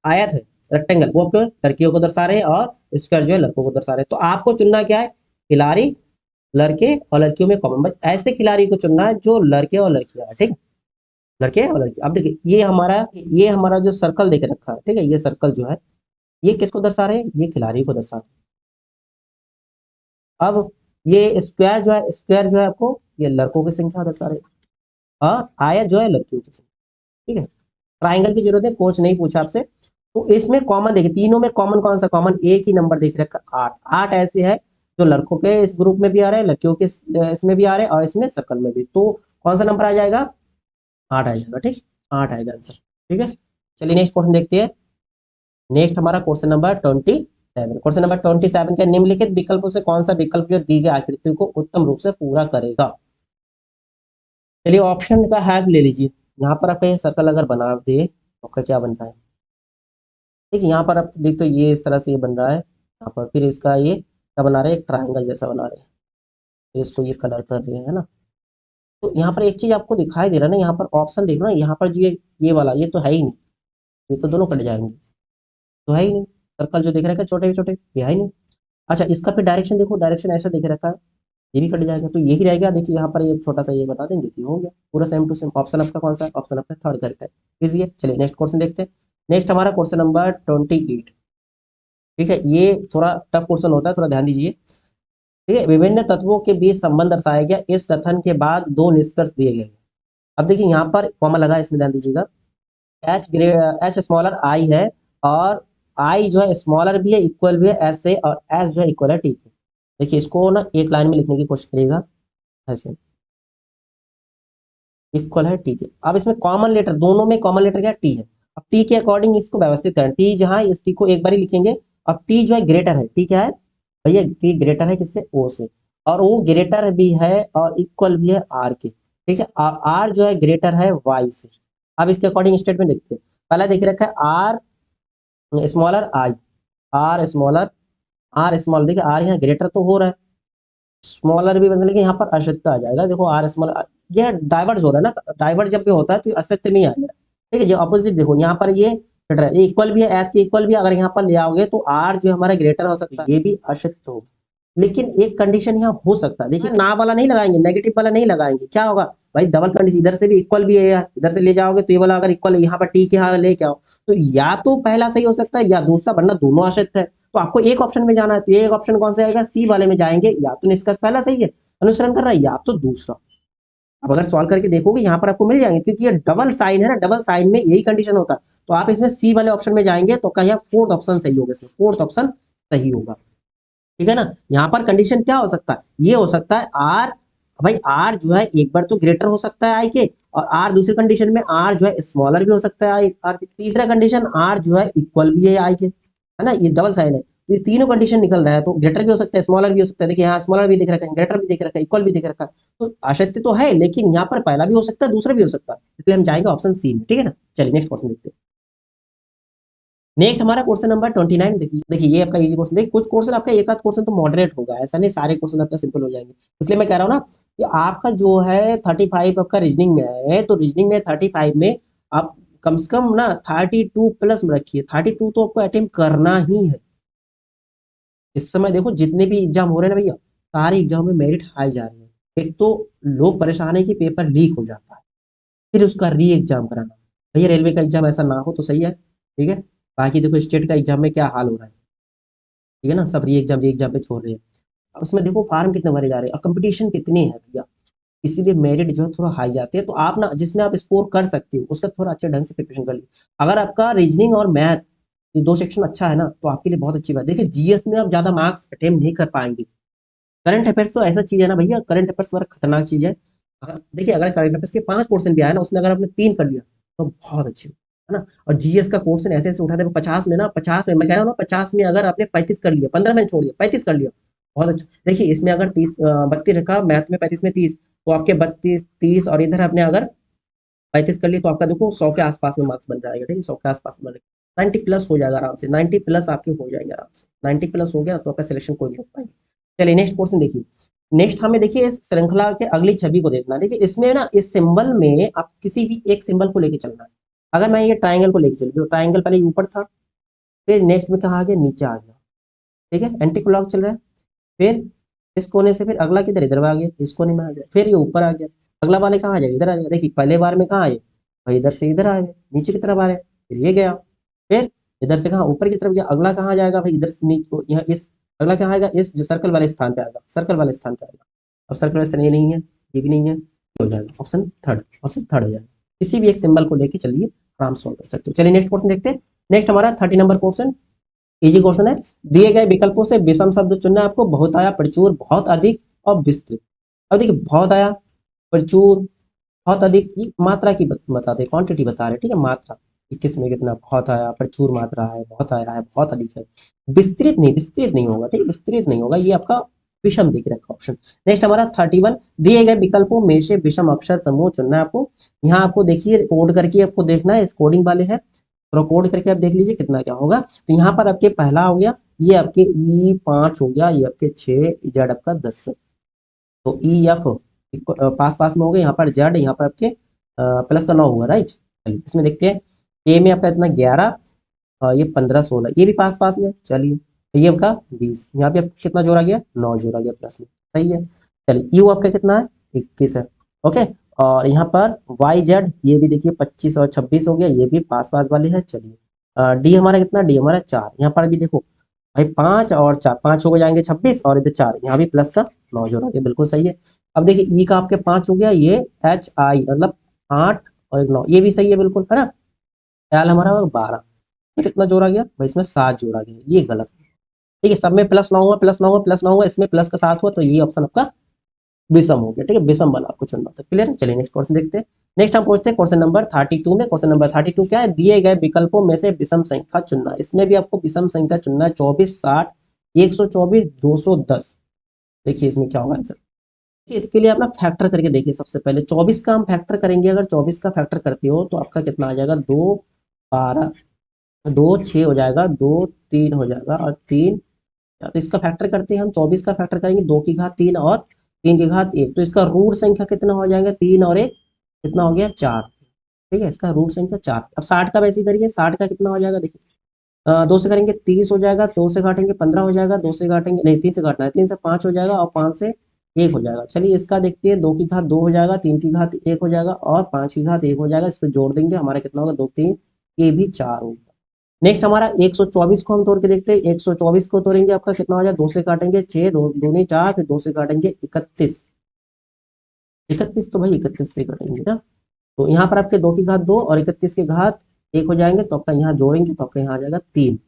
आयत है रेक्टेंगल वो आपको लड़कियों को दर्शा रहे हैं और स्क्वायर जो है लड़कों को दर्शा रहे हैं। तो आपको चुनना क्या है, खिलाड़ी, लड़के और लड़कियों में कॉमन, बस ऐसे खिलाड़ी को चुनना है जो लड़के और लड़कियां हैं। ठीक है, लड़के और लड़की। अब देखिए ये हमारा जो सर्कल देख रखा है, ठीक है, ये सर्कल जो है ये किसको दर्शा रहे हैं, ये खिलाड़ी को दर्शा रहे हैं। अब ये स्क्वायर जो है आपको ये लड़कों की संख्या दर्शा रहे हैं और आयत जो है लड़कियों की संख्या। ठीक है, ट्राइंगल की जरूरत है, कोच नहीं पूछा आपसे। तो इसमें कॉमन देखिए, तीनों में कॉमन कौन सा, कॉमन एक ही नंबर देख रखा 8, 8 ऐसे है जो लड़कों के इस ग्रुप में भी आ रहे हैं, लड़कियों के इसमें भी आ रहे हैं और इसमें सर्कल में भी। तो कौन सा नंबर आ जाएगा, 8 आ जाएगा। ठीक, 8 आएगा आंसर। ठीक है, चलिए नेक्स्ट क्वेश्चन देखते हैं। नेक्स्ट हमारा क्वेश्चन नंबर 27। क्वेश्चन नंबर 27 के निम्नलिखित विकल्पों से कौन सा विकल्प जो दी गई आकृति को उत्तम रूप से पूरा करेगा। चलिए ऑप्शन का हेल्प ले लीजिए। यहाँ पर आपका ये सर्कल अगर बना दे तो आपका क्या बन रहा है, देखिए यहाँ पर आप देखते हो ये इस तरह से ये बन रहा है। यहाँ पर फिर इसका ये क्या बना रहे हैं, एक ट्राइंगल जैसा बना रहे हैं, फिर इसको ये कलर कर रहे हैं ना। तो यहाँ पर एक चीज आपको दिखाई दे रहा है ना, यहाँ पर ऑप्शन देख रहे हो ना, यहाँ पर जो ये वाला ये तो है ही नहीं, ये तो दोनों कट जाएंगे, तो है ही नहीं। सर्कल जो देख रखा है छोटे छोटे, ये है ही नहीं। अच्छा, इसका फिर डायरेक्शन देखो, डायरेक्शन ऐसा देख रखा है, ये भी कट जाएगा, तो यही रहेगा। देखिए यहाँ पर ये छोटा सा ये बता देंगे कि हो गया पूरा सेम टू सेम। ऑप्शन आपका कौन सा है, ऑप्शन आपका थर्ड करेक्ट है, इजी है। चलिए नेक्स्ट क्वेश्चन देखते हैं। नेक्स्ट हमारा क्वेश्चन नंबर 28। ठीक है, ये थोड़ा टफ क्वेश्चन होता है, थोड़ा ध्यान दीजिए। ठीक है, विभिन्न तत्वों के बीच संबंध दर्शाया गया, इस कथन के बाद दो निष्कर्ष दिए गए। अब देखिए यहाँ पर कॉमा लगा है, इसमें ध्यान दीजिएगा। एच स्मॉलर आई है और आई जो है स्मॉलर भी है, इक्वल भी है एस से, और एस जो है इक्वल है टी के। देखिए इसको ना एक लाइन में लिखने की कोशिश करिएगा, ऐसे इक्वल है टी के। अब इसमें कॉमन लेटर, दोनों में कॉमन लेटर क्या, टी है। अब टी के अकॉर्डिंग इसको व्यवस्थित करें, टी जहां, इस टी को एक बार ही लिखेंगे। अब टी जो है ग्रेटर है, टी क्या है भैया, टी ग्रेटर है किससे, ओ से, और वो ग्रेटर भी है और इक्वल भी है आर के। ठीक है, आर जो है ग्रेटर है वाई से। अब इसके अकॉर्डिंग स्टेटमेंट देखते हैं। पहला देख रखा है R smaller I, R small, देखिए आर यहाँ ग्रेटर तो हो रहा है, स्मॉलर भी मतलब कि यहाँ पर अशक्त आ जाएगा। देखो आर स्मॉल, ये डाइवर्स हो रहा है ना, डाइवर्ट जब भी होता है तो असत्य में ही आएगा। ठीक है, जो अपोजिट देखो यहाँ पर ये इक्वल भी है, एस के इक्वल भी, अगर यहाँ पर ले आओगे तो आर जो हमारा ग्रेटर हो सकता है, ये भी अशक्त होगा। लेकिन एक कंडीशन यहाँ हो सकता है, देखिए ना वाला नहीं लगाएंगे, नेगेटिव वाला नहीं लगाएंगे, क्या होगा, भाई डबल कंडीशन इधर से भी इक्वल भी है यार, इधर से ले जाओगे तो ये वाला अगर इक्वल है, यहाँ पर टी के यहाँ लेके आओ तो या तो पहला सही हो सकता है या दूसरा, वरना दोनों आश्रित है। तो आपको एक ऑप्शन में जाना है, तो ये एक ऑप्शन कौन सा आएगा, सी वाले में जाएंगे। या तो निष्कर्ष पहला सही है, अनुसरण कर रहा है, या तो दूसरा। अब अगर सॉल्व करके देखोगे यहाँ पर आपको मिल जाएंगे, क्योंकि ये डबल साइन है ना, डबल साइन में यही कंडीशन होता है। तो आप इसमें सी वाले ऑप्शन में जाएंगे तो क्या फोर्थ ऑप्शन सही होगा, इसमें फोर्थ ऑप्शन सही होगा। ठीक है ना। यहाँ पर कंडीशन क्या हो सकता है, ये हो सकता है आर, भाई आर जो है एक बार तो ग्रेटर हो सकता है आई के, और आर दूसरी कंडीशन में आर जो है स्मॉलर भी हो सकता है आई आर, तीसरा कंडीशन आर जो है इक्वल भी है आई के, है ना, ये डबल साइन है। तो ये तीनों कंडीशन निकल रहा है, तो ग्रेटर भी हो सकता है, स्मॉलर भी हो सकता है। देखिए यहाँ स्मॉलर भी दिख रखा है, ग्रेटर भी दिख रखा है, इक्वल भी दिख रखा है। तो आशय तो है, लेकिन यहाँ पर पहला भी हो सकता है, दूसरा भी हो सकता है, इसलिए हम जाएंगे ऑप्शन सी में। ठीक है ना। चलिए नेक्स्ट क्वेश्चन देखते हैं। नेक्स्ट हमारा क्वेश्चन नंबर 29। देखिए देखिए ये आपका इजी क्वेश्चन। देखिए कुछ क्वेश्चन आपका एक आध क्वेश्चन तो मॉडरेट होगा, ऐसा नहीं सारे क्वेश्चन आपका सिंपल हो जाएंगे। इसलिए मैं कह रहा हूँ ना कि आपका जो है 35 आपका रीजनिंग में है, तो रीजनिंग में 35 में आप कम से कम ना 32 प्लस में रखिए। 32 तो आपको अटेम्प्ट करना ही है। इस समय देखो जितने भी एग्जाम हो रहे हैं ना भैया, सारे एग्जाम में मेरिट हाई जा रही है। एक तो लोग परेशान है कि पेपर लीक हो जाता है, फिर उसका री एग्जाम कराना। भैया रेलवे का एग्जाम ऐसा ना हो तो सही है, ठीक है। बाकी देखो स्टेट का एग्जाम में क्या हाल हो रहा है, ठीक है ना, सब री एग्जाम पे छोड़ रहे हैं। अब उसमें देखो फार्म कितने भरे जा रहे हैं और कंपटीशन कितने हैं भैया, इसीलिए मेरिट जो है थोड़ा हाई जाते हैं। तो आप ना जिसमें आप स्कोर कर सकते हो उसका थोड़ा अच्छे ढंग से प्रिपरेशन कर लीजिए। अगर आपका रीजनिंग और मैथ ये दो सेक्शन अच्छा है ना, तो आपके लिए बहुत अच्छी बात है। देखिए जीएस में आप ज्यादा मार्क्स अटेम्प्ट नहीं कर पाएंगे। करंट अफेयर्स तो ऐसा चीज है ना भैया, करंट अफेयर्स बड़ा खतरनाक चीज है। देखिए अगर करंट अफेयर्स के 5 क्वेश्चन भी आए ना, उसमें अगर आपने 3 कर लिया तो बहुत अच्छी है ना। और जीएस का क्वेश्चन ऐसे ऐसे उठा दे 50 में ना, 50 में मैं कह रहा हूँ ना, 50 में अगर आपने 35 कर लिया, 15 में छोड़ दिया, 35 कर लिया, बहुत अच्छा। देखिए इसमें अगर 32 रखा, मैथ में 35 में 30, तो आपके 32 30 और इधर आपने अगर 35 कर लिया, तो आपका देखो 100 के आसपास में मार्क्स बन जाएगा। ठीक है, 100 के आसपास में 90 प्लस हो जाएगा आराम से, 90 प्लस आपके हो जाएंगे आराम से। 90 प्लस हो गया तो आपका सिलेक्शन कोई नहीं हो पाएगा। चलिए नेक्स्ट क्वेश्चन देखिए। नेक्स्ट हमें देखिए इस श्रृंखला के अगली छवि को देखना है। देखिए इसमें ना इस सिंबल में आप किसी भी एक सिंबल को लेके चलना है। अगर मैं ये ट्राइंगल को लेके चल, तो ट्राइंगल पहले ऊपर था, फिर नेक्स्ट में कहा आ गया, नीचे आ गया। ठीक है, एंटी क्लॉक चल रहा है। फिर इस कोने से फिर अगला किधर, इधर आ गया, इस कोने में आ गया, फिर ये ऊपर आ गया। अगला वाले कहाँ आ जाएगा, इधर आ जाएगा। देखिए पहले बार में कहाँ आए भाई, इधर से इधर आ गए, नीचे की तरफ आ रहे हैं, फिर ये गया, फिर इधर से कहाँ ऊपर की तरफ गया। अगला कहाँ जाएगा भाई, इधर से नीचे यहाँ इस, अगला कहाँ आएगा, इस जो सर्कल वाले स्थान पे आएगा, सर्कल वाले स्थान पे आएगा। अब सर्कल वाले स्थान ये नहीं है, ये भी नहीं है, ये हो जाएगा ऑप्शन थर्ड, ऑप्शन थर्ड हो जाएगा। किसी भी एक सिंबल को लेके चलिए, आराम से सॉल्व कर सकते हो। चलिए नेक्स्ट क्वेश्चन देखते हैं। नेक्स्ट हमारा 30 नंबर क्वेश्चन, इजी क्वेश्चन है। दिए गए विकल्पों से विषम शब्द चुनना है आपको। बहुत आया, प्रचुर, बहुत अधिक और विस्तृत। अब देखिए बहुत आया, प्रचुर, बहुत अधिक की मात्रा की बता दे, क्वांटिटी बता रहे, ठीक है, मात्रा कि किस में कितना बहुत आया, प्रचुर मात्रा है, बहुत आया है, बहुत अधिक है। विस्तृत नहीं, विस्तृत नहीं होगा, ठीक है, विस्तृत नहीं होगा, ये आपका विषम दिख रखा ऑप्शन। नेक्स्ट हमारा 31, दिए गए विकल्पों में से विषम अक्षर समूह चुनना है आपको। यहाँ आपको देखिए कोड करके आपको देखना है, इस कोडिंग वाले है, थोड़ा कोड करके आप देख लीजिए कितना क्या होगा। तो यहाँ पर आपके पहला हो गया, ये आपके ई 5 हो गया, ये आपके 6, जेड आपका 10। तो ई एफ पास पास में हो गए, यहाँ पर जेड, यहाँ पर आपके प्लस का 9 हुआ, राइट। चलिए इसमें देखते हैं। ए में आपका इतना 11, ये 15 16, ये भी पास पास में। चलिए ये आपका 20, यहाँ पे आपका कितना जोड़ा गया, 9 जोड़ा गया प्लस में, सही है। चलिए यू आपका कितना है, 21 है, ओके। और यहाँ पर वाई जेड, ये भी देखिए 25 और 26 हो गया, ये भी पास पास वाले हैं। चलिए डी हमारा कितना, डी हमारा 4, यहाँ पर भी देखो भाई 5 और 4, 5 हो जाएंगे 26, और इधर 4, यहाँ भी प्लस का 9 जोड़ा गया, बिल्कुल सही है। अब देखिए ई का आपके 5 हो गया, ये एच आई मतलब 8 और एक 9, ये भी सही है बिल्कुल, है ना। एल हमारा 12, ये कितना जोड़ा गया भाई, इसमें 7 जोड़ा गया, ये गलत है। ठीक है, सब में प्लस 9 हुआ, प्लस 9 हुआ, प्लस 9 हुआ, इसमें प्लस का 7 हुआ, तो ये ऑप्शन आपका विषम हो गया। ठीक है, विषम वाला आपको चुनना था, क्लियर है। चलिए नेक्स्ट क्वेश्चन देखते हैं। नेक्स्ट हम पूछते हैं क्वेश्चन नंबर 32 में। क्वेश्चन नंबर 32 क्या है, दिए गए विकल्पों में से विषम संख्या चुनना। इसमें भी आपको विषम संख्या चुनना है, 24 60 124 210। देखिए इसमें क्या होगा आंसर। इसके लिए आप ना फैक्टर करके देखिए। सबसे पहले 24 का हम फैक्टर करेंगे, अगर 24 का फैक्टर करते हो तो आपका कितना आ जाएगा, 2 12, 2 6 हो जाएगा, 2 3 हो जाएगा, और 3, तो इसका फैक्टर करते हैं हम। 24 का फैक्टर करेंगे, 2 की घात 3 और 3 की घात 1, तो इसका रूट संख्या कितना हो जाएगा, 3 और 1 कितना हो गया, 4। ठीक है, इसका रूट संख्या 4। अब 60 का वैसे करिए, 60 का कितना हो जाएगा देखिए, 2 से करेंगे 30 हो जाएगा, 2 से काटेंगे 15 हो जाएगा, 2 से काटेंगे नहीं, 3 से काटना है, 3 से 5 हो जाएगा, और 5 से 1 हो जाएगा। चलिए इसका देखते हैं, 2 की घात 2 हो जाएगा, 3 की घात 1 हो जाएगा और 5 की घात 1 हो जाएगा। इसको जोड़ देंगे, हमारा कितना होगा 2 3, ये भी 4 होगा। नेक्स्ट हमारा 124 को हम तोड़ के देखते हैं। 124 को तोड़ेंगे, आपका कितना हो जाएगा, 2 से काटेंगे 6, 2 दूनी 4, फिर 2 से काटेंगे 31। 31 तो भाई 31 से कटेंगे ना, तो यहाँ पर आपके 2 की घात 2 और 31 की घात 1 हो जाएंगे, तो आपका यहाँ जोड़ेंगे तो आपका यहाँ आ जाएगा 3।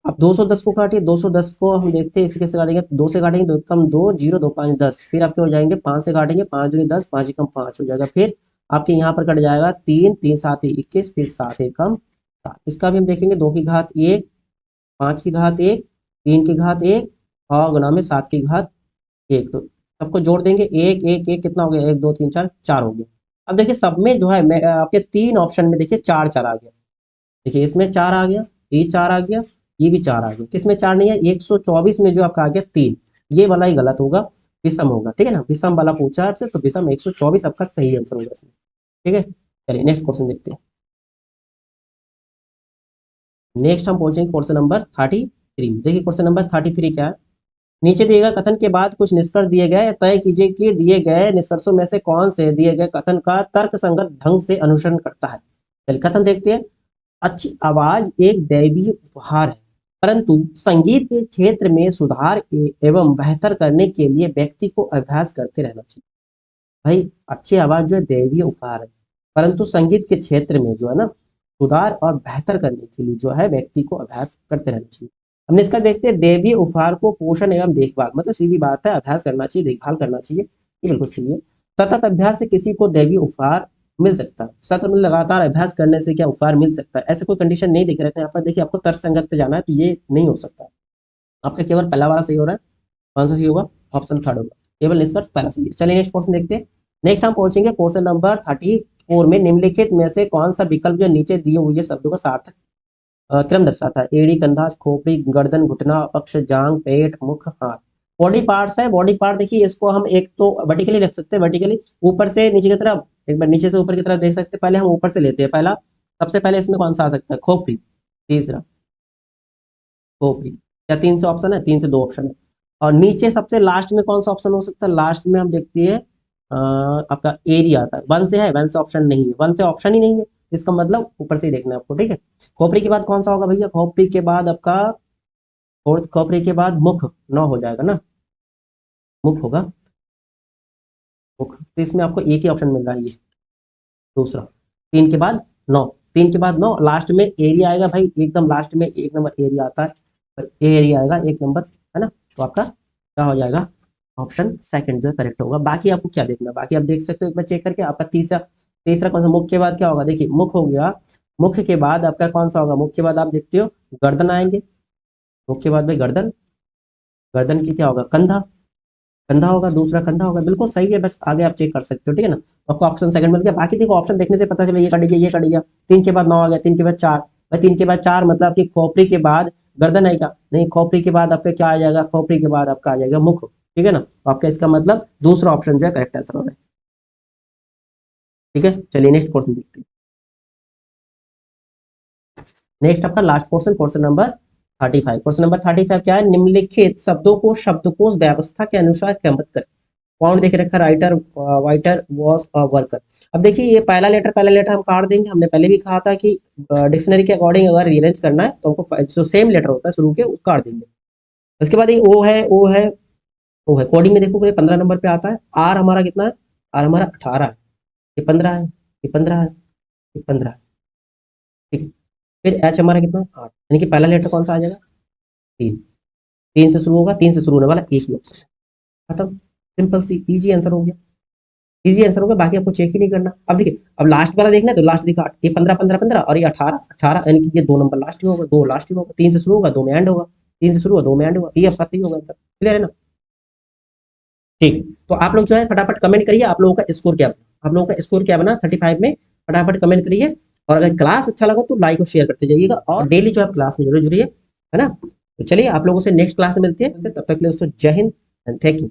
अब 210 को काटिए, 210 को हम देखते हैं इसके से काटेंगे, 2 से काटेंगे 2 कम 2, 0 2 5 10, फिर आपके हो जाएंगे 5 से काटेंगे, 5 दूनी 10, 5 कम 5 हो जाएगा, फिर आपके यहाँ पर कट जाएगा 3, 3 7 21, फिर 7 कम 7। इसका भी हम देखेंगे, 2 की घात 1, 5 की घात 1, 3 की घात 1 और गुना में 7 की घात 1, तो सबको जोड़ देंगे, 1 1 1 कितना हो गया, 1 2 3 4, 4 हो गया। अब देखिए सब में जो है मैं आपके 3 ऑप्शन में देखिए 4 4 आ गया। देखिए इसमें 4 आ गया, ये 4 आ गया, ये भी 4 आ गया। किसमें 4 नहीं है, 124 में जो आपका आ गया 3, ये वाला ही गलत होगा, विषम होगा, ठीक है ना। विषम वाला पूछा है आपसे, तो विषम 124 आपका सही आंसर होगा इसमें, ठीक है। चलिए नेक्स्ट क्वेश्चन देखते हैं। नेक्स्ट हम पहुंचेंगे क्वेश्चन नंबर 33। देखिए क्वेश्चन नंबर 33 क्या है। नीचे दिए गए कथन के बाद कुछ निष्कर्ष दिए गए, तय कीजिए कि दिए गए निष्कर्षों में से कौन से दिए गए कथन का तर्कसंगत ढंग से अनुसरण करता है। चलिए कथन देखते हैं। अच्छी आवाज एक दैवीय उपहार है, परंतु संगीत के क्षेत्र में सुधार एवं बेहतर करने के लिए व्यक्ति को अभ्यास करते रहना चाहिए। भाई अच्छी आवाज जो है दैवीय उपहार है, परंतु संगीत के क्षेत्र में जो है ना सुधार और बेहतर करने के लिए जो है व्यक्ति को अभ्यास करते रहना चाहिए। हमने इसका देखते हैं, दैवीय उपहार को पोषण एवं देखभाल, मतलब सीधी बात है, अभ्यास करना चाहिए, देखभाल करना चाहिए, ये बिल्कुल सही है। सतत अभ्यास से किसी को दैवीय उपहार मिल सकता है। सतत में लगातार अभ्यास करने से क्या उपहार मिल सकता है, ऐसे कोई कंडीशन नहीं दिख रहे थे यहाँ पर। देखिए आपको तर्क संगत पे जाना है, तो ये नहीं हो सकता। आपका केवल पहला वाला सही हो रहा है। कौन सा सही होगा, ऑप्शन थर्ड होगा, केवल निष्कर्ष पहला सही है। चलिए नेक्स्ट क्वेश्चन देखते हैं। नेक्स्ट हम पहुंचेंगे क्वेश्चन नंबर 34 में। निम्नलिखित में से कौन सा विकल्प जो नीचे दिए हुए शब्दों का सार्थक क्रम दर्शाता है। एड़ी, कंधा, खोपड़ी, गर्दन, घुटना, अक्ष, जांग, पेट, मुख, हाथ। बॉडी पार्ट्स है। बॉडी पार्ट देखिए इसको हम एक तो वर्टिकली रख सकते हैं, वर्टिकली ऊपर से नीचे की तरफ, एक बार नीचे से ऊपर की तरफ देख सकते हैं। पहले हम ऊपर से लेते हैं। पहला सबसे पहले इसमें कौन सा आ सकता है, खोपड़ी। तीसरा खोपड़ी, क्या 3 से ऑप्शन है, 3 से 2 ऑप्शन है। और नीचे सबसे लास्ट में कौन सा ऑप्शन हो सकता है, लास्ट में हम देखते हैं आपका एरिया आता है। 1 से है, 1 से ऑप्शन नहीं है, 1 से ऑप्शन ही नहीं है, इसका मतलब ऊपर से ही देखना है आपको, ठीक है। खोपड़ी के बाद कौन सा होगा भैया, खोपड़ी के बाद आपका खोपड़ी के बाद मुख, 9 हो जाएगा ना, मुख होगा, मुख। तो इसमें आपको एक ही ऑप्शन मिल रहा है, ये दूसरा। 3 के बाद 9, 3 के बाद 9, लास्ट में एरिया आएगा भाई, एकदम लास्ट में 1 नंबर एरिया आता है, एरिया आएगा 1 नंबर, है ना। तो आपका क्या हो जाएगा, ऑप्शन सेकंड जो है करेक्ट होगा। बाकी आपको क्या देखना, बाकी आप देख सकते हो एक बार चेक करके। आपका तीसरा, तीसरा कौन सा, मुख के बाद क्या होगा, देखिए मुख हो गया। मुख के बाद आपका कौन सा होगा, मुख के बाद आप देखते हो गर्दन आएंगे। मुख के बाद भाई गर्दन, गर्दन की क्या होगा, कंधा, कंधा होगा, दूसरा कंधा होगा, बिल्कुल सही है। बस आगे आप चेक कर सकते हो, ठीक है ना। तो आपको ऑप्शन सेकंड मिल गया। बाकी देखो ऑप्शन देखने से पता चला ये कट गया, ये कट गया। 3 के बाद 9 आ गया, 3 के बाद 4, भाई 3 के बाद 4 मतलब आपकी खोपड़ी के बाद गर्दन आएगा, नहीं खोपड़ी के बाद आपका क्या आ जाएगा, खोपड़ी के बाद आपका आ जाएगा मुख, ठीक है ना। तो आपका इसका मतलब दूसरा ऑप्शन जो है करेक्ट आंसर हो रहा है, ठीक है। चलिए नेक्स्ट क्वेश्चन देखते हैं। नेक्स्ट आपका last question, question number 35। Question number 35 क्या है, निम्नलिखित शब्दों को शब्दकोश व्यवस्था के अनुसार क्रमबद्ध करें। कौन देख रखा, राइटर, वाइटर, वॉस और वर्कर। अब देखिए ये पहला लेटर हम काट देंगे। हमने पहले भी कहा था कि डिक्शनरी के अकॉर्डिंग अगर रीअरेंज करना है तो हमको जो सेम लेटर होता है शुरू के उसको काट देंगे। उसके बाद ये ओ है, ओ है, ओ है। कोडिंग में देखो ये 15 नंबर पे आता है। आर हमारा कितना है, आर हमारा 18 है, ये 15 है, ये 15 है, ये 15 है, ठीक है। फिर एच हमारा कितना है, 8, यानी कि पहला लेटर कौन सा आ जाएगा, 3। 3 से शुरू होगा, 3 से शुरू होने वाला एक ही ऑप्शन है, खत्म। सिंपल सी इजी आंसर हो गया, इजी आंसर होगा। बाकी आपको चेक ही नहीं करना। अब देखिए अब लास्ट वाला देखना है तो लास्ट देखा, ये 15 15 15 और ये 18 18, यानी कि ये 2 नंबर लास्ट ही होगा, 2 लास्ट ही होगा। 3 से शुरू होगा, 2 में एंड होगा, 3 से शुरू होगा, 2 में एंड होगा, ये आपका सही होगा आंसर। क्लियर है ना, ठीक। तो आप लोग जो है फटाफट कमेंट करिए, आप लोगों का स्कोर क्या बना, आप लोगों का स्कोर क्या बना 35 में, फटाफट कमेंट करिए। और अगर क्लास अच्छा लगा तो लाइक और शेयर करते जाइएगा, और डेली जो है क्लास में जरूर जुड़िए, है ना। तो चलिए आप लोगों से नेक्स्ट क्लास में मिलते हैं, तब तक के लिए दोस्तों जय हिंद एंड थैंक यू।